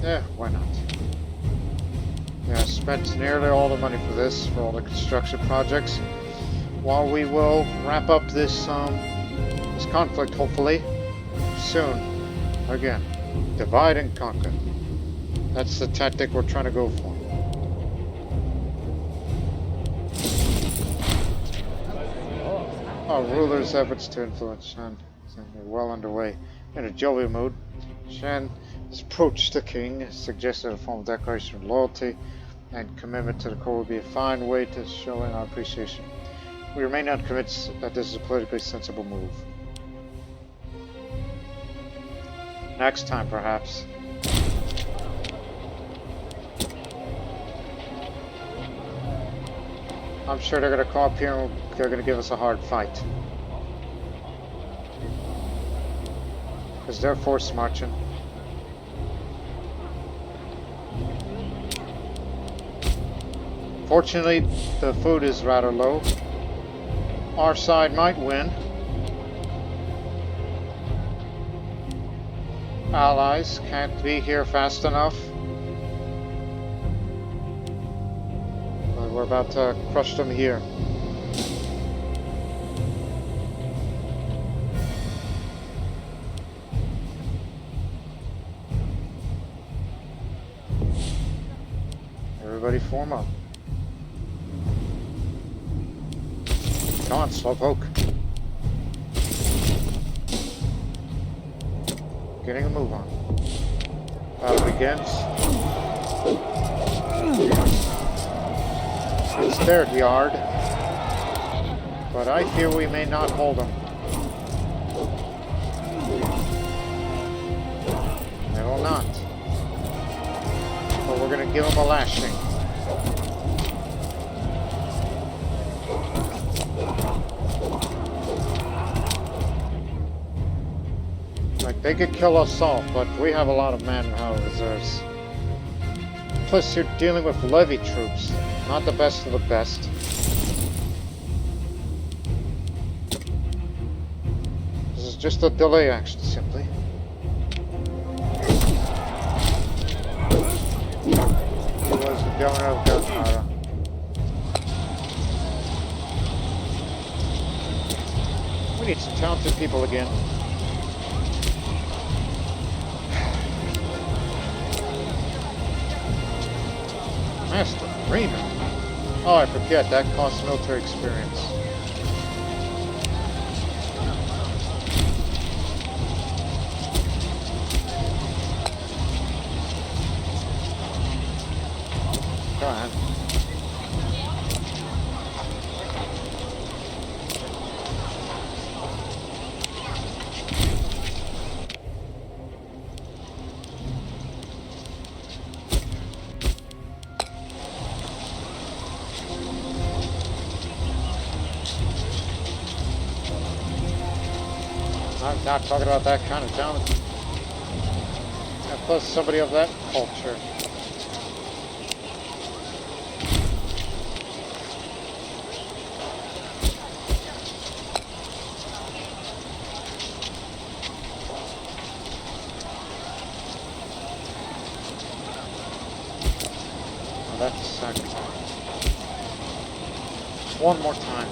Yeah, why not? Yeah, I spent nearly all the money for this, for all the construction projects. While we will wrap up this this conflict, hopefully, soon. Again, divide and conquer. That's the tactic we're trying to go for. Our ruler's efforts to influence Shan are well underway. In a jovial mood, Shan has approached the king, suggested a formal declaration of loyalty and commitment to the court would be a fine way to showing our appreciation. We remain unconvinced that this is a politically sensible move. Next time, perhaps. I'm sure they're going to come up here and they're going to give us a hard fight. Because they're force marching. Fortunately, the food is rather low. Our side might win. Allies can't be here fast enough. But we're about to crush them here. Everybody form up. Come on, Slowpoke. Getting a move on. Battle begins. It's their yard, but I fear we may not hold them. They will not. But we're going to give them a lashing. Like, they could kill us all, but we have a lot of manpower reserves. Plus, you're dealing with levy troops, not the best of the best. This is just a delay action, simply. He was the governor of Galtara. We need some talented people again. Master Raymond. Oh, I forget, that costs military experience. Go ahead. I'm not talking about that kind of talent. And plus somebody of that culture. Oh, that's a sacrifice. One more time.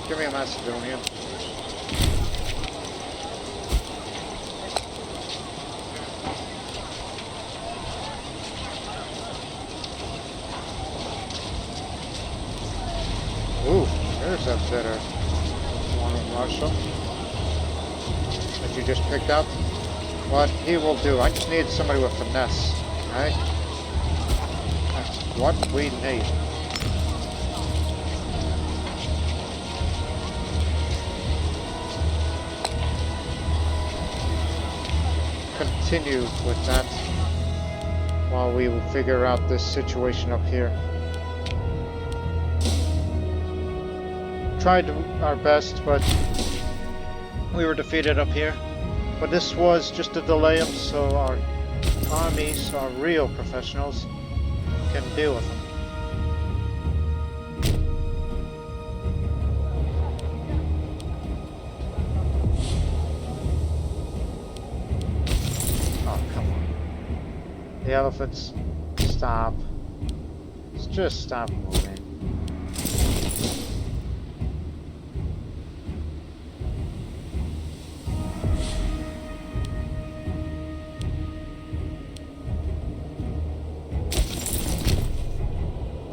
Give me a Macedonian. Ooh, there's a better one of Marshall that you just picked up. What he will do, I just need somebody with finesse, right? That's what we need. Continue with that while we will figure out this situation up here. Tried our best, but we were defeated up here. But this was just to delay them so our armies, our real professionals, can deal with them. Oh, come on. The elephants, stop. Just stop moving.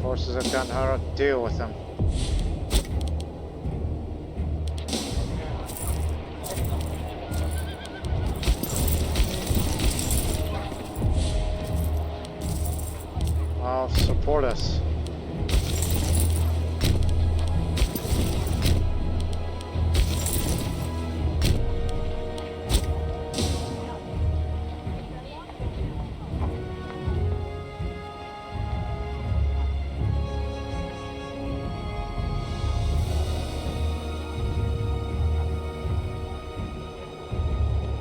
Forces of Gandhara, deal with them. support us.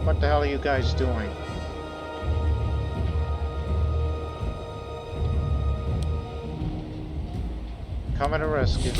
What the hell are you guys doing? Coming to rescue.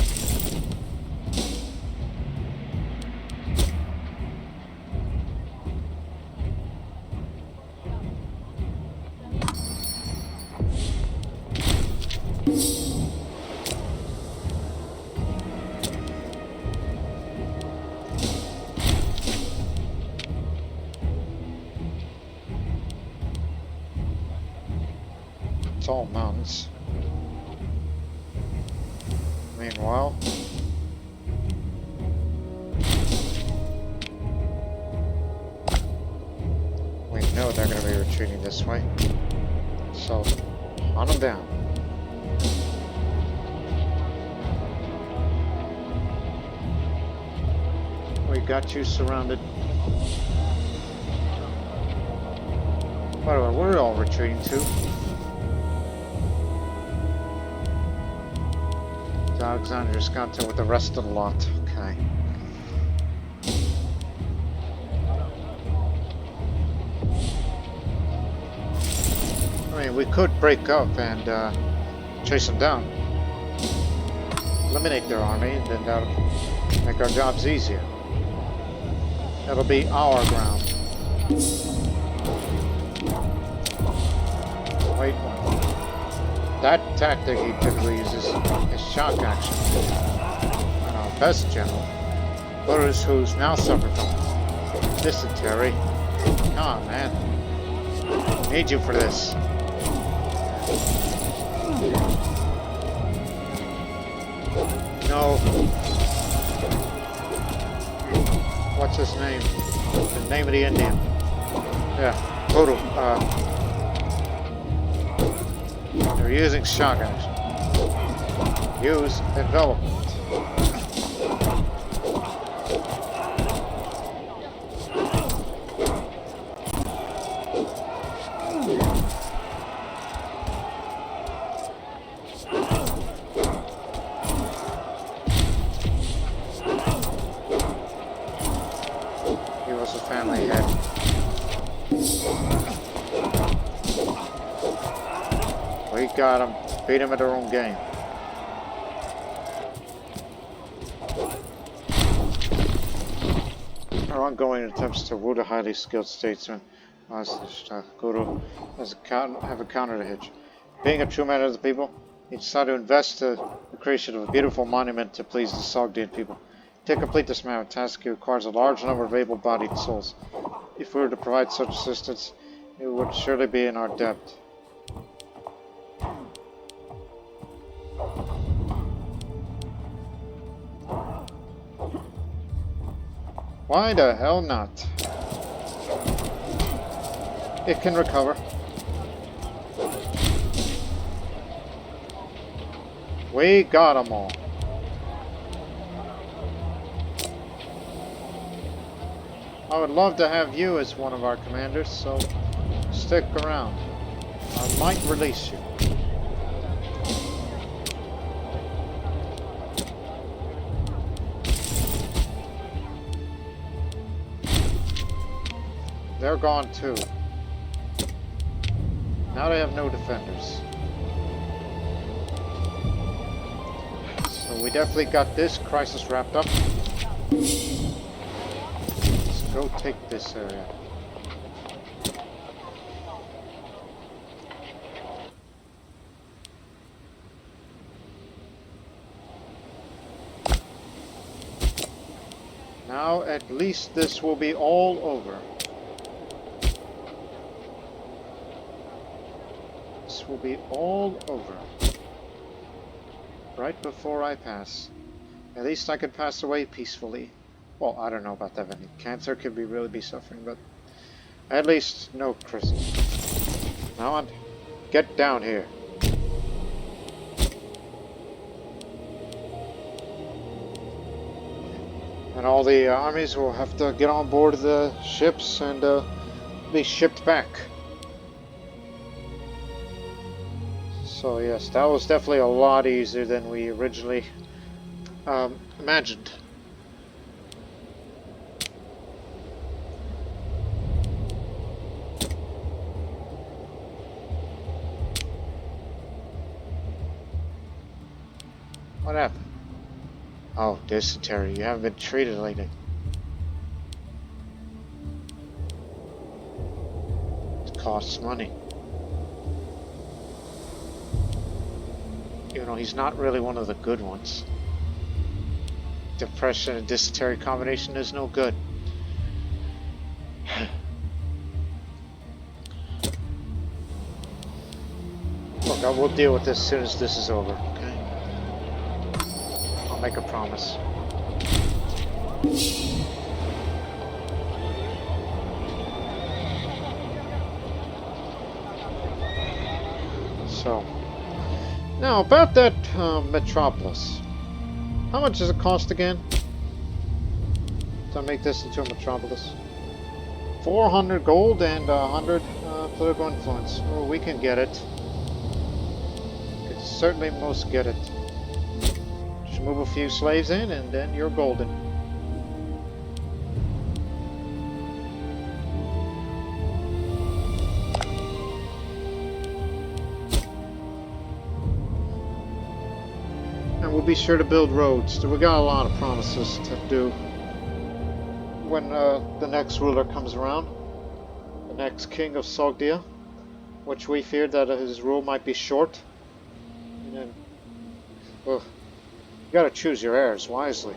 It's all mountains. Meanwhile, we know they're going to be retreating this way, so hunt them down. We got you surrounded. By the way, we're all retreating too. Alexander's got with the rest of the lot. Okay. I mean, we could break up and chase them down. Eliminate their army, and then that'll make our jobs easier. That'll be our ground. Wait. That tactic he typically uses is shock action. And our best general, Boris, who's now suffering from dysentery. Come on, man. Need you for this. No. What's his name? The name of the Indian. Yeah, Guru. They're using shock action. Use envelopment. Give us a family head. We got them. Beat them at their own game. Our ongoing attempts to woo the highly skilled statesman Guru have encountered a hitch. Being a true man of the people, he decided to invest in the creation of a beautiful monument to please the Sogdian people. To complete this mammoth task, it requires a large number of able-bodied souls. If we were to provide such assistance, it would surely be in our debt. Why the hell not? It can recover. We got them all. I would love to have you as one of our commanders, so stick around. I might release you. They're gone too. Now they have no defenders. So we definitely got this crisis wrapped up. Let's go take this area. Now at least this will be all over. Will be all over right before I pass. At least I could pass away peacefully. Well, I don't know about that. Any cancer could really be suffering, but at least no Christmas. Now on, get down here. And all the armies will have to get on board the ships and be shipped back. So yes, that was definitely a lot easier than we originally imagined. What happened? Oh, dysentery. You haven't been treated lately. It costs money. You know, he's not really one of the good ones. Depression and dysentery combination is no good. Look, I will deal with this as soon as this is over, okay? I'll make a promise. So, now about that metropolis. How much does it cost again to make this into a metropolis? 400 gold and 100 political influence. Well, we can get it. We can certainly most get it. Just move a few slaves in and then you're golden. And we'll be sure to build roads. We got a lot of promises to do when the next ruler comes around. The next king of Sogdia, which we feared that his rule might be short. And then, well, you gotta choose your heirs wisely.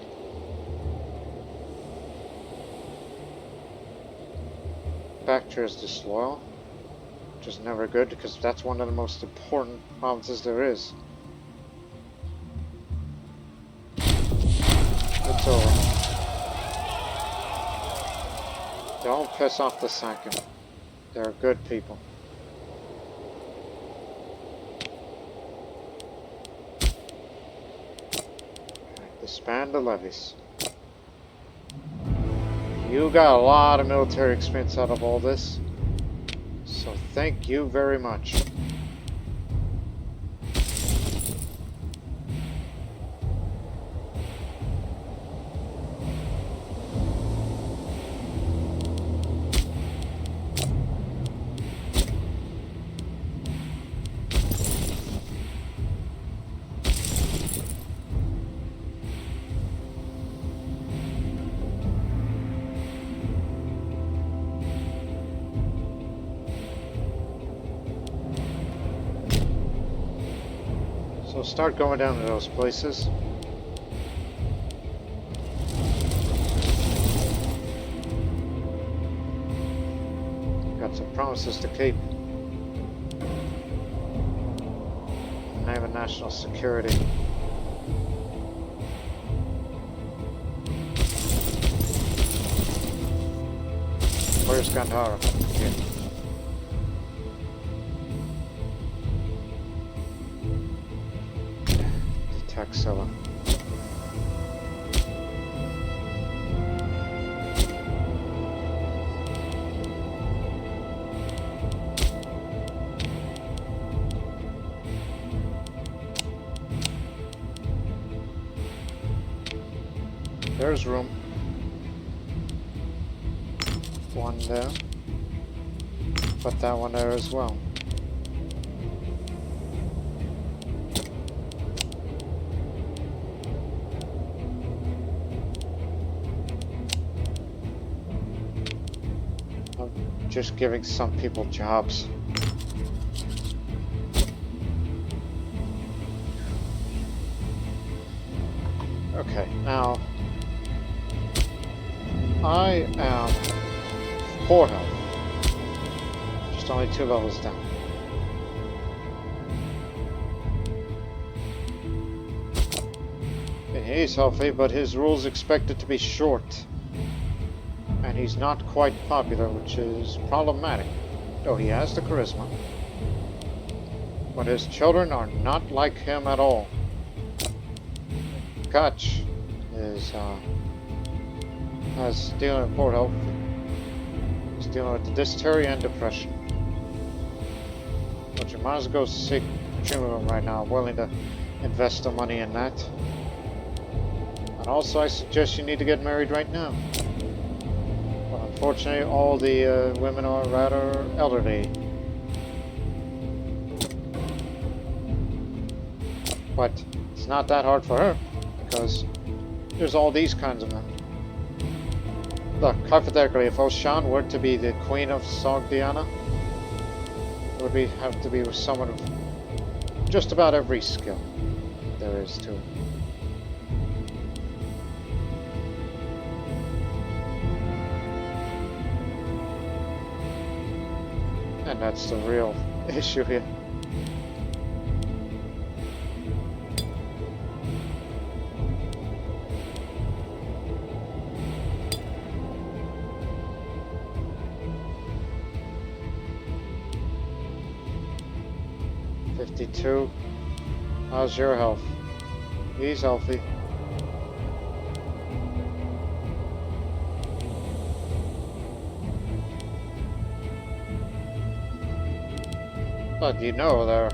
Bactria is disloyal, which is never good because that's one of the most important provinces there is. It's over. Don't piss off the second. They're good people. Disband the levies. You got a lot of military experience out of all this, so thank you very much. So start going down to those places. Got some promises to keep. In the name of national security. Where's Gandhara? Here. Taxilla. There's room. One there. Put that one there as well. Just giving some people jobs. Okay, now I am poor health. Just only 2 levels down. And he's healthy, but his rule's expected to be short. And he's not quite popular, which is problematic. Though he has the charisma. But his children are not like him at all. Kutch is as dealing with port health. He's dealing with the dysentery and depression. But you might as well go seek treatment with him right now. I'm willing to invest the money in that. And also, I suggest you need to get married right now. But unfortunately, all the women are rather elderly. But it's not that hard for her, because there's all these kinds of men. Look, hypothetically, if Oshan were to be the Queen of Sogdiana, it would have to be with someone of just about every skill there is to it. And that's the real issue here. How's your health? He's healthy. But you know,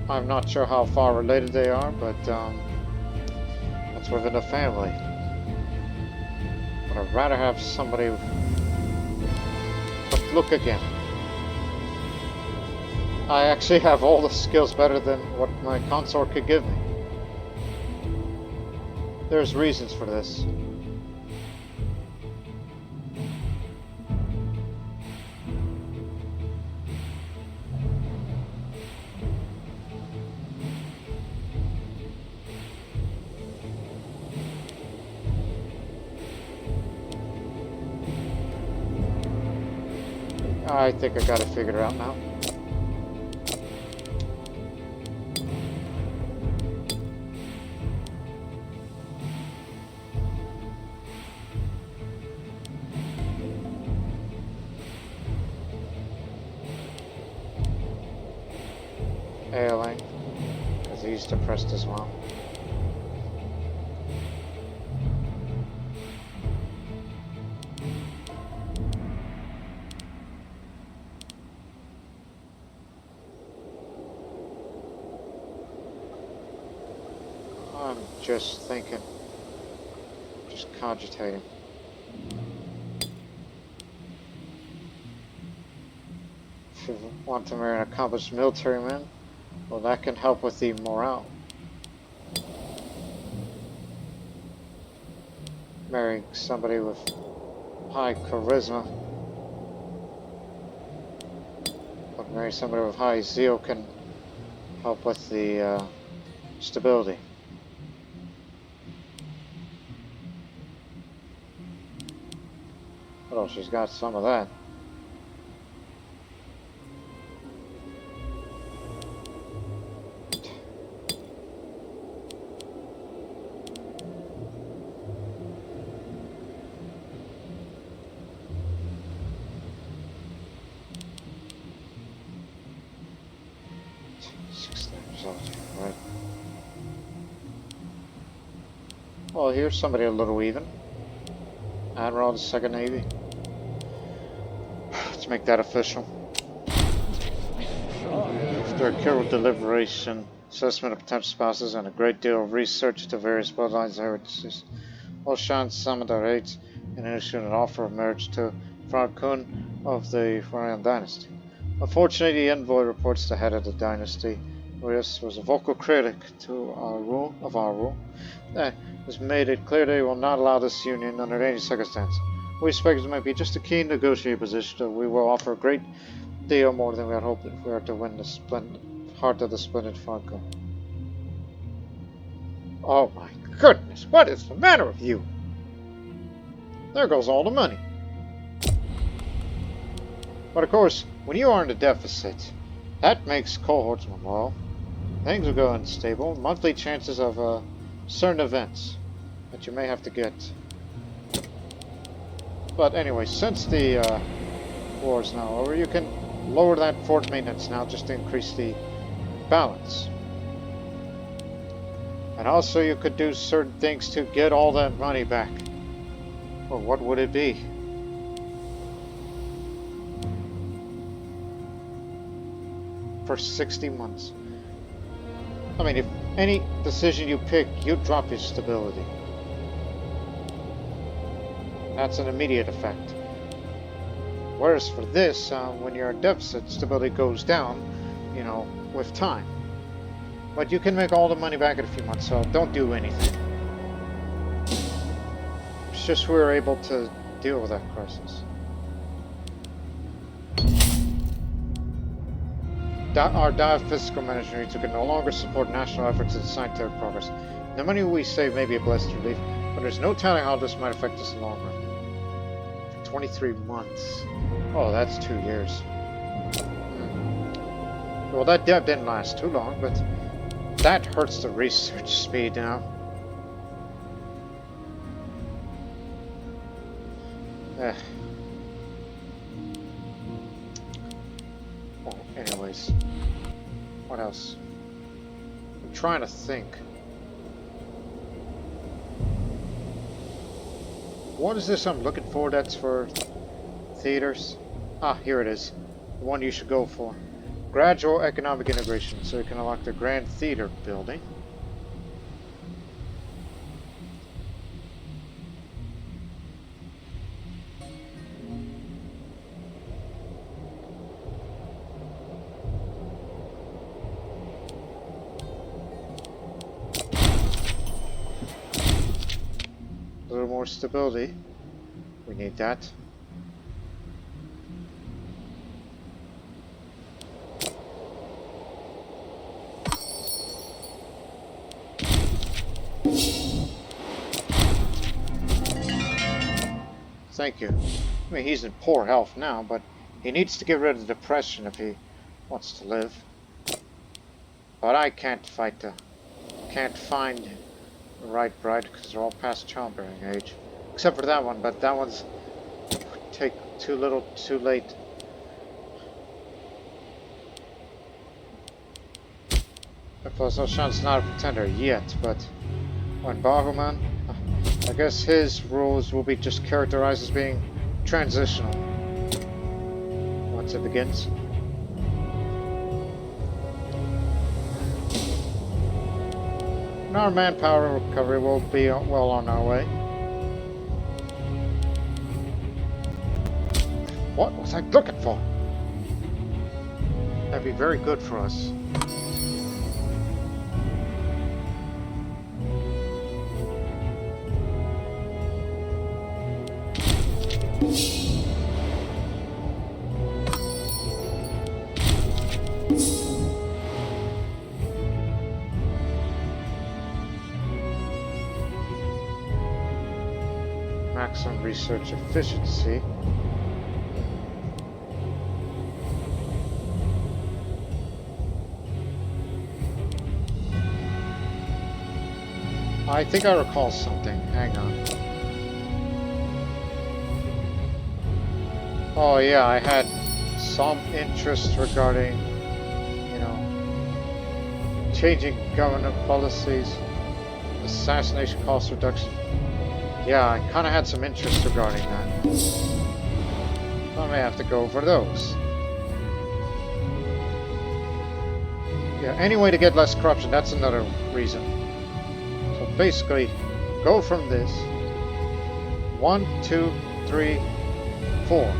I'm not sure how far related they are, but that's within a family. But I'd rather have somebody. But look again. I actually have all the skills better than what my consort could give me. There's reasons for this. I think I got it figured out now. Ailing, because he's depressed as well. I'm just thinking, just cogitating. If you want to marry an accomplished military man, well, that can help with the morale. Marrying somebody with high charisma, but marrying somebody with high zeal can help with the stability. Well, she's got some of that. Right. Well, here's somebody a little even. Admiral of the Second Navy. Let's make that official. After a careful deliberation, assessment of potential spouses, and a great deal of research into various bloodlines and heritages, Oshan summoned our aides and issued an offer of marriage to Farkun of the Farian dynasty. Unfortunately, the envoy reports the head of the dynasty, Rios, was a vocal critic to our rule. Has made it clear they will not allow this union under any circumstance. We expect it might be just a key negotiating position that we will offer a great deal more than we had hoped if we were to win the heart of the splendid Farkun. Oh my goodness, what is the matter with you? There goes all the money. But of course, when you are in a deficit, that makes cohorts morale. Things will go unstable. Monthly chances of certain events that you may have to get. But anyway, since the war is now over, you can lower that fort maintenance now just to increase the balance. And also you could do certain things to get all that money back. Or what would it be? For 60 months. I mean, if any decision you pick, you drop your stability. That's an immediate effect. Whereas for this, when you're in deficit, stability goes down, you know, with time. But you can make all the money back in a few months, so don't do anything. It's just we're able to deal with that crisis. Our dire fiscal management needs can no longer support national efforts in scientific progress. The money we save may be a blessed relief, but there's no telling how this might affect us in the long run. 23 months. Oh, that's 2 years. Well, that dev didn't last too long, but that hurts the research speed now. Well, anyways. What else? I'm trying to think. What is this I'm looking for that's for theaters? Ah, here it is. The one you should go for. Gradual economic integration, so you can unlock the Grand Theater building. A little more stability. We need that. Thank you. I mean, he's in poor health now, but he needs to get rid of the depression if he wants to live. But I can't find the right bride because they're all past childbearing age. Except for that one, but that one's take too little, too late. Plus, Oshan's not a pretender yet, but when Bahuman, I guess his rules will be just characterized as being transitional once it begins. And our manpower recovery will be well on our way. What was I looking for? That'd be very good for us. Maximum research efficiency. I think I recall something. Hang on. Oh yeah, I had some interest regarding, you know, changing government policies, assassination cost reduction. Yeah, I kind of had some interest regarding that. I may have to go for those. Yeah, any way to get less corruption, that's another reason. So basically, go from this. 1, 2, 3, 4.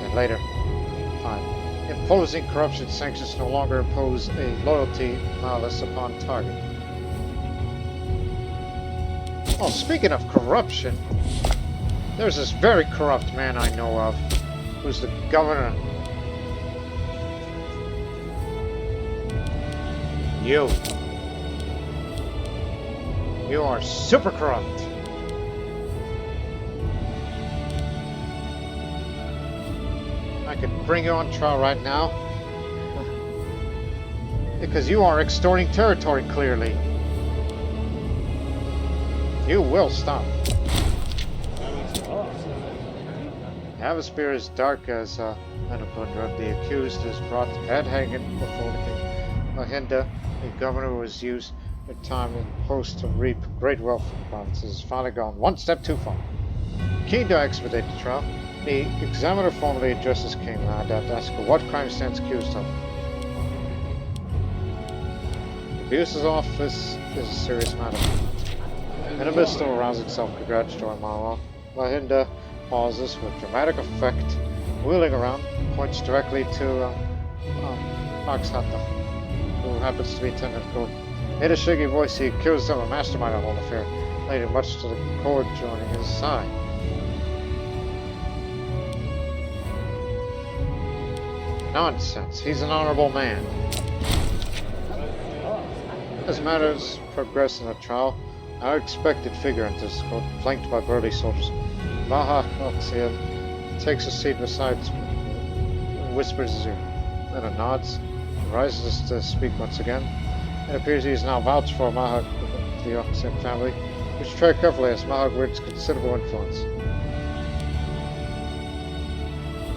Then later, 5. Imposing corruption sanctions no longer impose a loyalty malice upon target. Oh, speaking of corruption, there's this very corrupt man I know of, who's the governor. You are super corrupt. I could bring you on trial right now, because you are extorting territory, clearly. You will stop. Havasphere is dark as Manapundra. The accused is brought head hanging before the king. Mahinda, the governor, was used Your time in post to reap great wealth from provinces has finally gone one step too far. Keen to expedite the trial, the examiner formally addresses King Nanaydhat to ask what crime stands accused of. Abuse of office is a serious matter. Invictus still arouse itself congratulatory monologue. Lahinda pauses with dramatic effect, wheeling around, points directly to Oxhata, who happens to be attendant court. In a shaky voice, he accuses him of mastermind of the whole affair, leading much to the court joining his side. Nonsense. He's an honorable man. As matters progress in the trial, an unexpected figure enters the court, flanked by burly soldiers. Maha Oxian takes a seat beside him and whispers his ear. Then a nods, rises to speak once again. It appears he is now vouched for Mahag of the Oxian family, which tread carefully as Mahag wields considerable influence.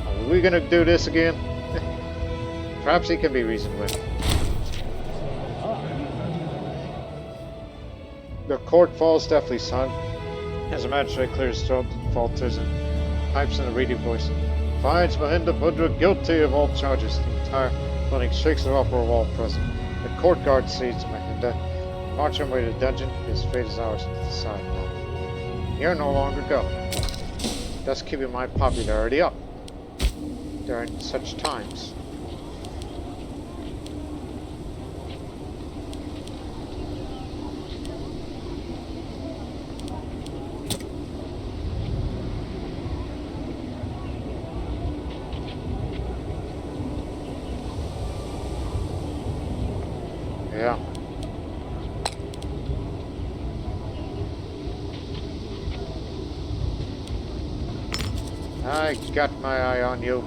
Are we gonna do this again? Perhaps he can be reasoned with. The court falls deathly silent as the magistrate clears his throat and falters and pipes in a reedy voice. Finds Mahinda Pudra guilty of all charges. The entire building shakes the uproar of all present. The court guard seizes Mahinda and marches him away to the dungeon. His fate is ours to decide now. You're no longer governor, thus keeping my popularity up during such times. Yeah. I got my eye on you.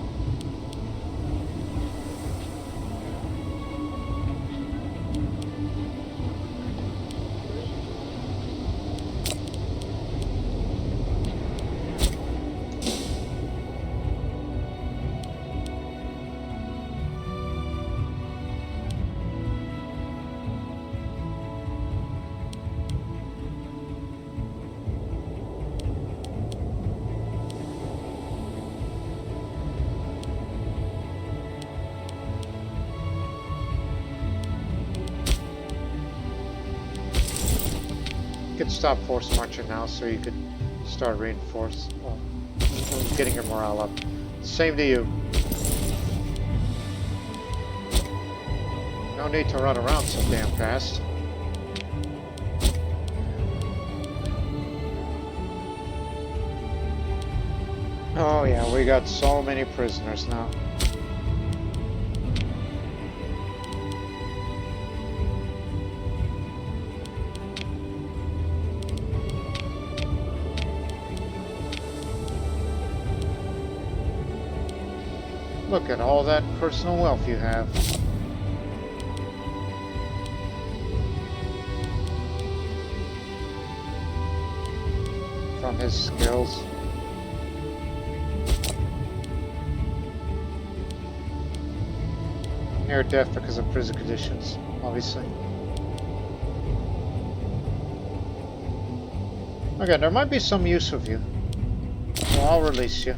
You could stop force marching now so you could start getting your morale up. Same to you. No need to run around so damn fast. Oh yeah, we got so many prisoners now. Look at all that personal wealth you have. From his skills. Near death because of prison conditions, obviously. Okay, there might be some use of you. So I'll release you.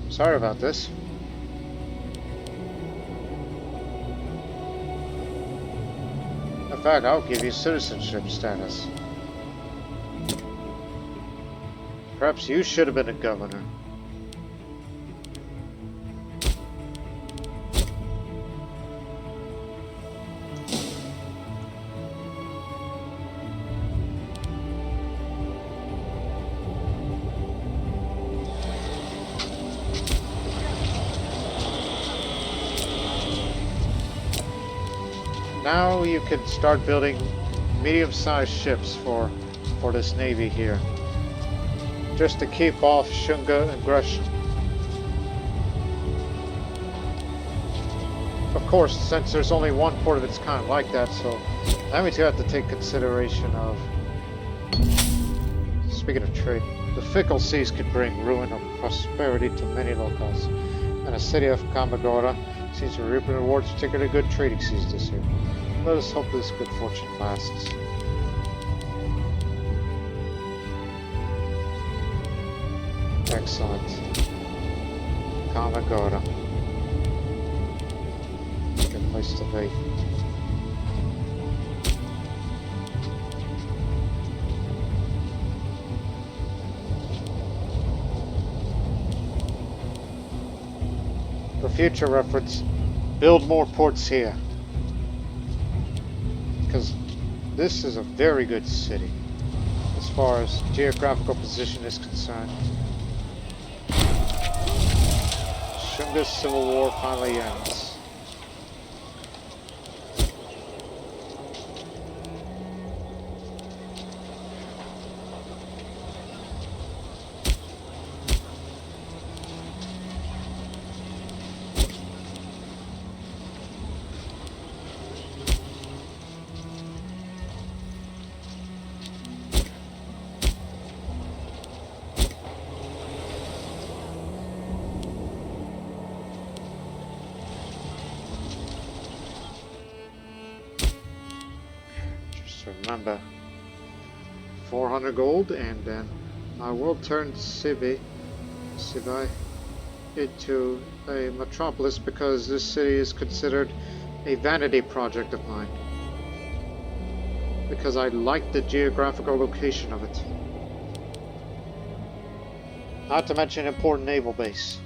Sorry about this. In fact, I'll give you citizenship status. Perhaps you should have been a governor. Now you can start building medium-sized ships for this navy here, just to keep off Shunga aggression. Of course, since there's only one port of its kind like that, so that means you have to take consideration of. Speaking of trade, the fickle seas could bring ruin or prosperity to many locals, and the city of Kamagora Seems we're reaping rewards for particularly good trading season this year. Let us hope this good fortune lasts. Excellent. Kamagoda. Good place to be. For future reference, build more ports here. Because this is a very good city as far as geographical position is concerned. Shunga's civil war finally ends. Remember, 400 gold, and then I will turn Sibi into a metropolis because this city is considered a vanity project of mine. Because I like the geographical location of it. Not to mention an important naval base.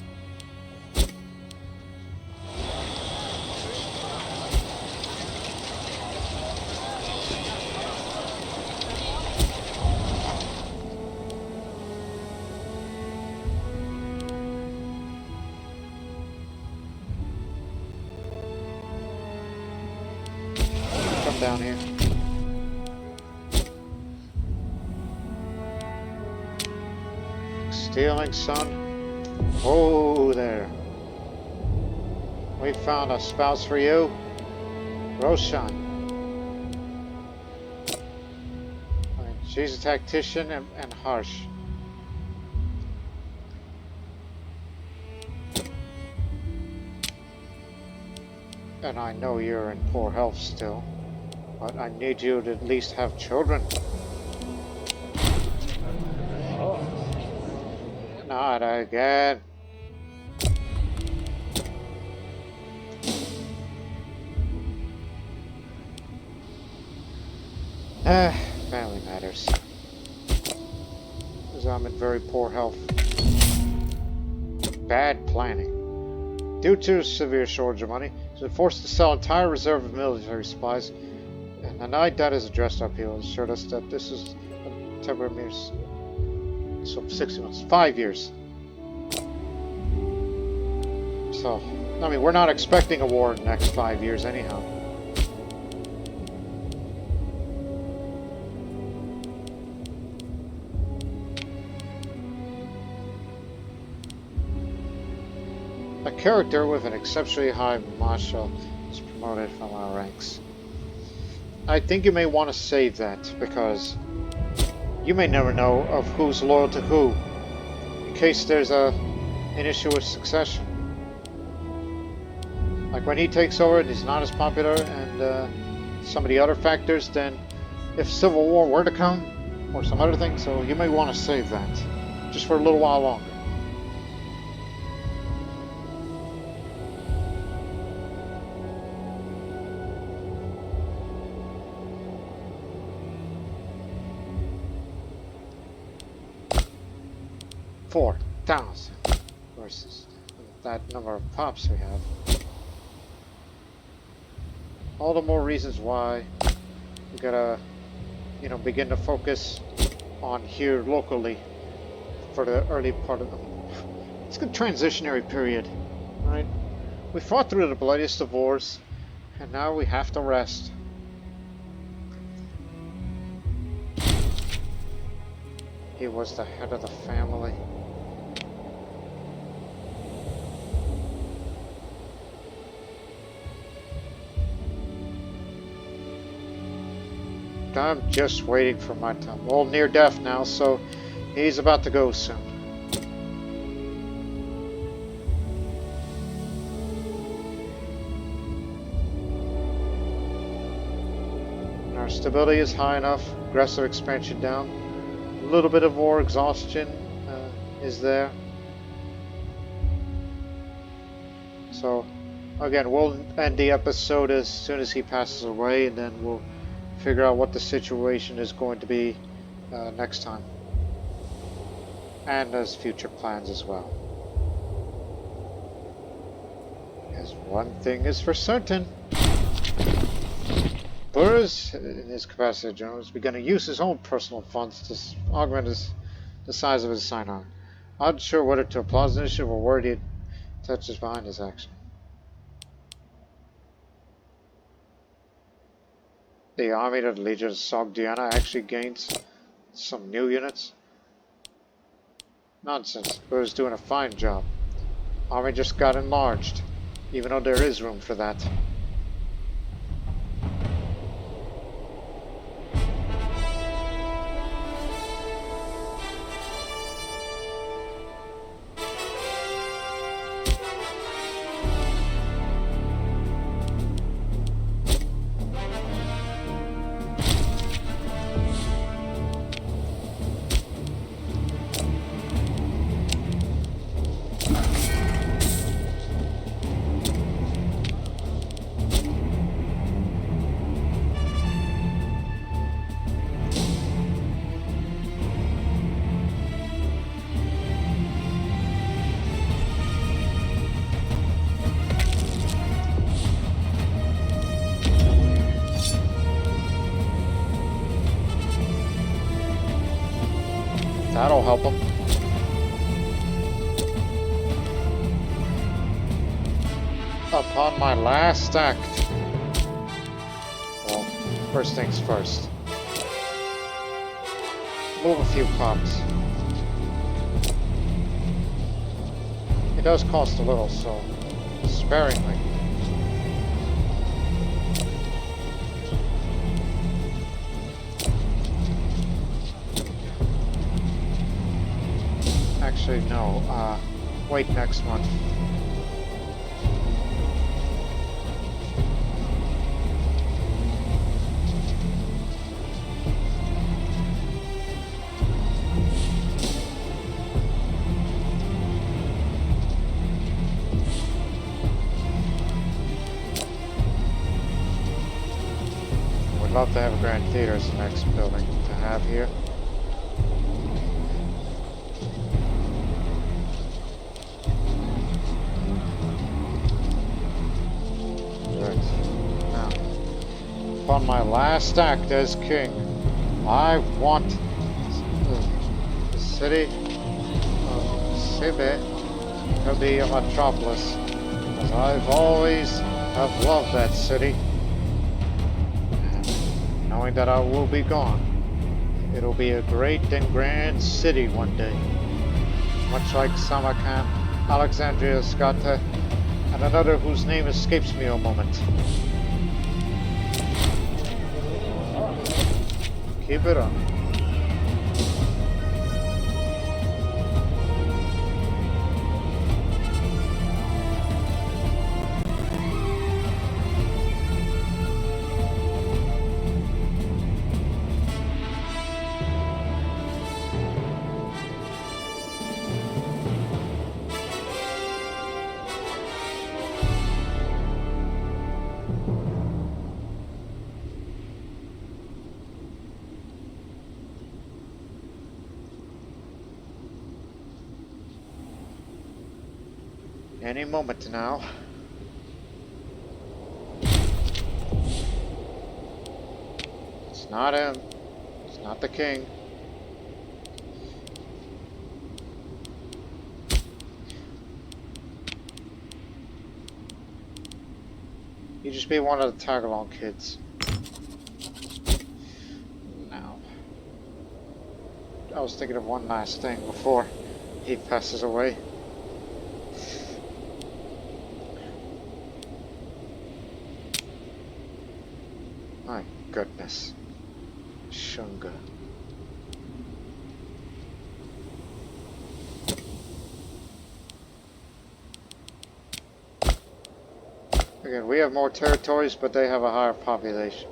Down here. Stealing son. Oh, there. We found a spouse for you. Roshan. She's a tactician and harsh. And I know you're in poor health still. But I need you to at least have children. Oh. Not again. Family matters. Because I'm in very poor health. Bad planning. Due to severe shortage of money, I've been forced to sell entire reserve of military supplies. And Nanaydhat is addressed up here. Assured us that this is a temporary so 60 months, 5 years. So, I mean, we're not expecting a war in the next 5 years anyhow. A character with an exceptionally high martial is promoted from our ranks. I think you may want to save that, because you may never know of who's loyal to who, in case there's an issue with succession. Like when he takes over and he's not as popular, and some of the other factors, then if civil war were to come, or some other thing, so you may want to save that, just for a little while longer. $4,000 versus that number of pops we have. All the more reasons why we gotta, begin to focus on here locally for the early part of it's a good transitionary period, right? We fought through the bloodiest of wars, and now we have to rest. He was the head of the family. I'm just waiting for my time. Well, near death now, so he's about to go soon. Our stability is high enough. Aggressive expansion down. A little bit of war exhaustion is there. So, again, we'll end the episode as soon as he passes away, and then we'll figure out what the situation is going to be next time. And as future plans as well. Because one thing is for certain. Burrs, in his capacity as general, is beginning to use his own personal funds to augment the size of his sign-on. Not sure whether to applaud his initiative or worry he touches behind his action. The army of the Legion of Sogdiana actually gains some new units. Nonsense. Burrs is doing a fine job. Army just got enlarged, even though there is room for that. That'll help him. Upon my last act. Well, first things first. Move a few pops. It does cost a little, so sparingly. Actually, no. Wait next month. Would love to have a grand theater as the next building to have here. On my last act as king, I want the city of Sibe to be a metropolis, as I've always have loved that city. And knowing that I will be gone, it'll be a great and grand city one day, much like Samarkand, Alexandria, Scotta, and another whose name escapes me a moment. Keep it up. Any moment now. It's not him. It's not the king. You just be one of the tag-along kids. Now. I was thinking of one last thing before he passes away. My goodness. Shunga. Again, we have more territories, but they have a higher population.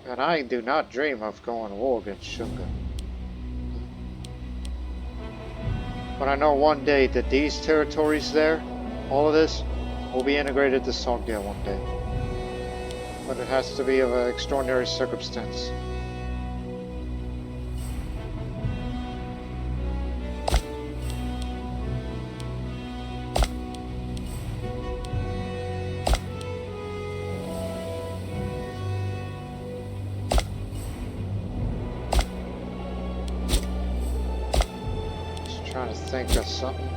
And I do not dream of going to war against Shunga. But I know one day that these territories there, all of this, will be integrated to Sogdia one day. But it has to be of an extraordinary circumstance. Trying to think of something.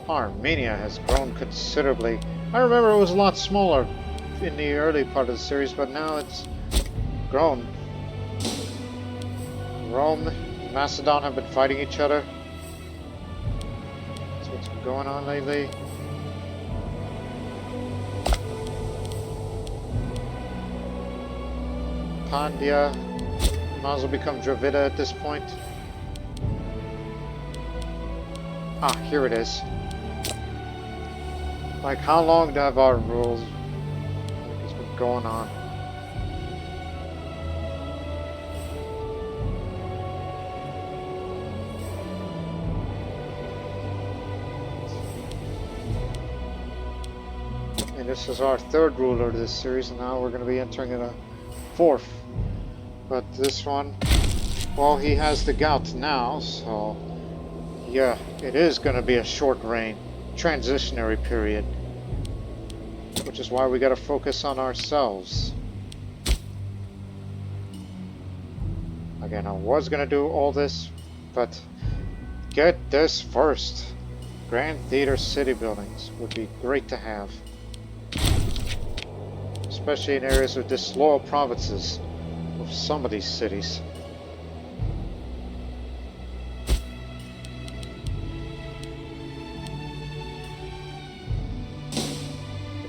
Armenia has grown considerably. I remember it was a lot smaller in the early part of the series, but now it's grown. Rome and Macedon have been fighting each other. That's what's been going on lately. Pandya might as well become Dravida at this point. Ah, here it is. Like, how long have our rules been going on? And this is our third ruler of this series, and now we're going to be entering in a fourth. But this one, well, he has the gout now, so yeah, it is going to be a short reign, transitionary period, which is why we got to focus on ourselves. Again, I was going to do all this, but get this first. Grand Theater city buildings would be great to have, especially in areas with disloyal provinces of some of these cities.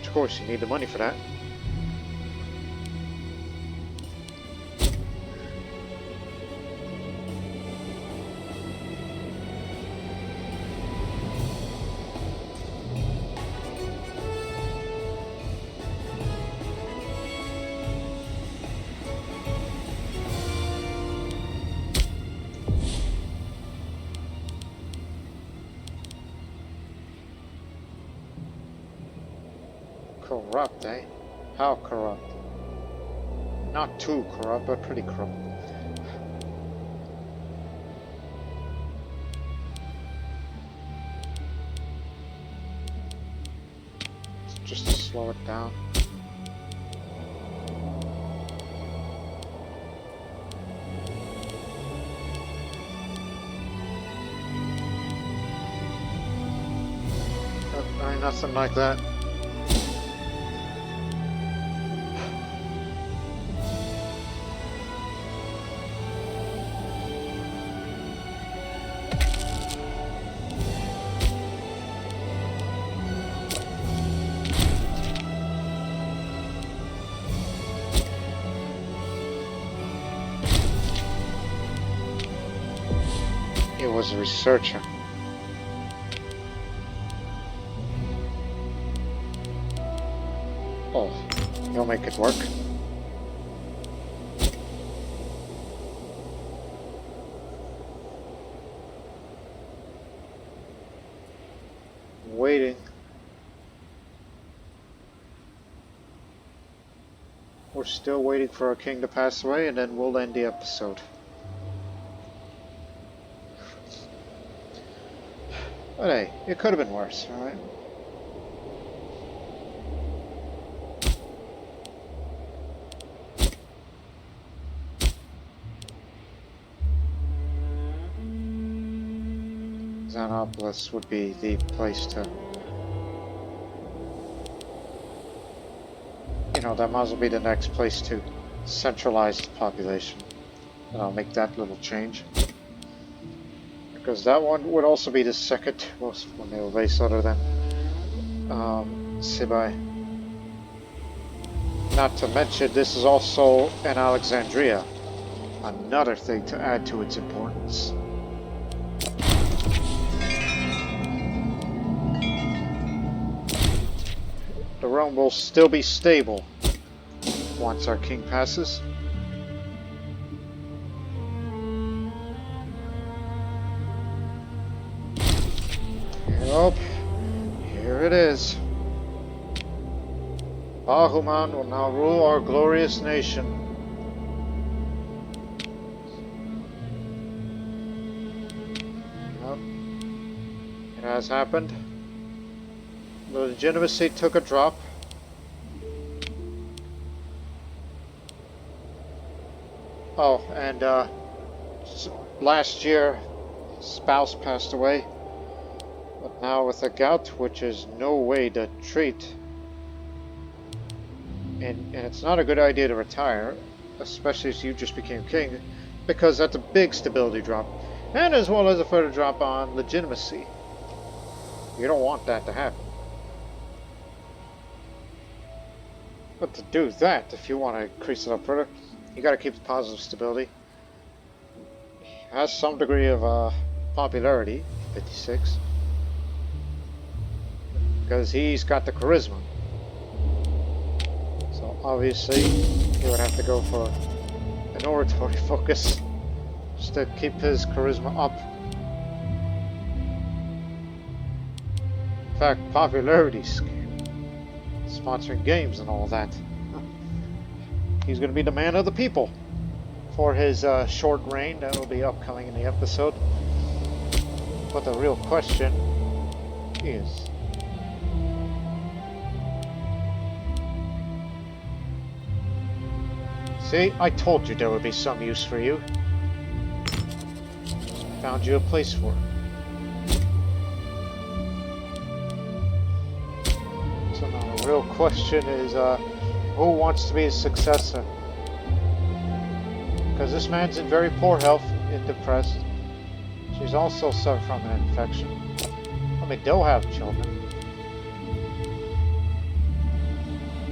Of course, you need the money for that. Corrupt, eh? How corrupt? Not too corrupt, but pretty corrupt. Just to slow it down. Nothing like that. He was a researcher. Oh, you'll make it work. Waiting. We're still waiting for our king to pass away, and then we'll end the episode. But hey, it could have been worse, alright? Xenopolis would be the place to... You know, that might as well be the next place to centralize the population. And I'll make that little change. Because that one would also be the second most naval base other than Sibai. Not to mention, this is also an Alexandria. Another thing to add to its importance. The realm will still be stable once our king passes. Oh, here it is. Bahuman will now rule our glorious nation. Yep. It has happened. The legitimacy took a drop. Oh, and last year, his spouse passed away. But now with the gout, which is no way to treat, and it's not a good idea to retire, especially as you just became king, because that's a big stability drop, and as well as a further drop on legitimacy. You don't want that to happen. But to do that, if you want to increase it up further, you got to keep the positive stability. He has some degree of popularity, 56. Because he's got the charisma. So obviously, he would have to go for an oratory focus just to keep his charisma up. In fact, popularity scheme, sponsoring games and all that. He's going to be the man of the people for his short reign that will be upcoming in the episode. But the real question is, see, I told you there would be some use for you. Found you a place for it. So now the real question is, who wants to be his successor? Because this man's in very poor health and depressed. She's also suffered from an infection. I mean, they'll have children.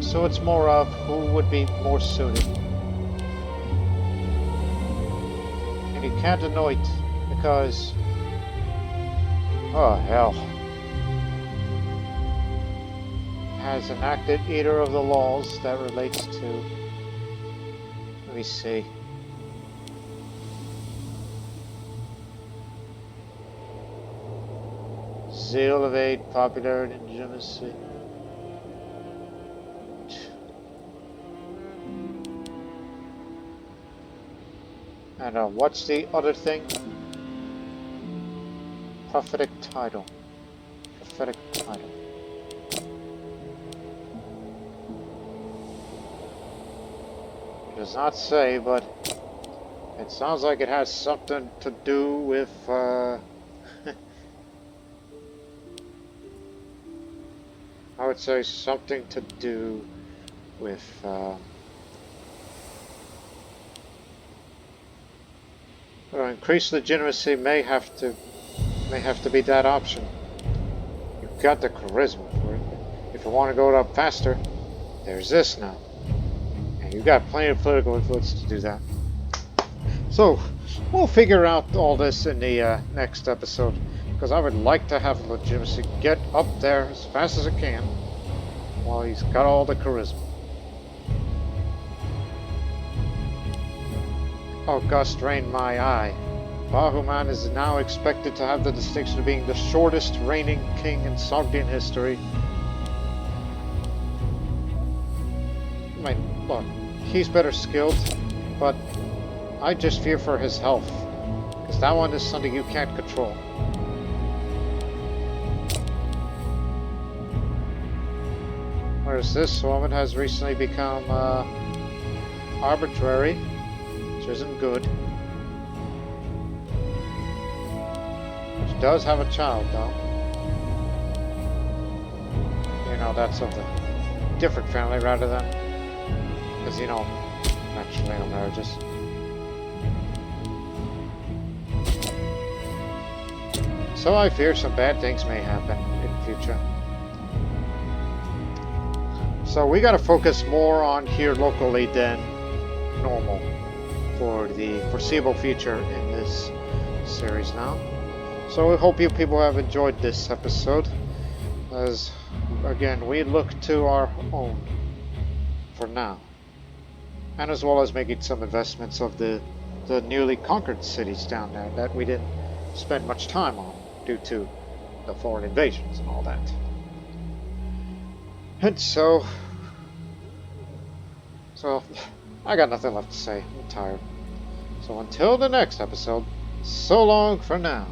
So it's more of who would be more suited. And you can't anoint because... oh, hell. Has enacted either of the laws that relates to... let me see. Zeal of aid, popularity, and legitimacy. And what's the other thing? Prophetic title. Prophetic title. It does not say, but it sounds like it has something to do with I would say something to do with increased legitimacy may have to be that option. You've got the charisma for it. If you want to go up faster, there's this now. And you've got plenty of political influence to do that. So, we'll figure out all this in the next episode. Because I would like to have legitimacy get up there as fast as it can while he's got all the charisma. August reign my eye. Bahuman is now expected to have the distinction of being the shortest reigning king in Sogdian history. I mean, look, he's better skilled, but I just fear for his health. Because that one is something you can't control. Whereas this woman has recently become arbitrary, which isn't good. She does have a child, though. You know, that's of the different family rather than, because you know, matrilineal marriages. So I fear some bad things may happen in the future. So we got to focus more on here locally than normal for the foreseeable future in this series now. So we hope you people have enjoyed this episode, as again we look to our own for now, and as well as making some investments of the newly conquered cities down there that we didn't spend much time on due to the foreign invasions and all that. And so I got nothing left to say. I'm tired. So until the next episode, so long for now.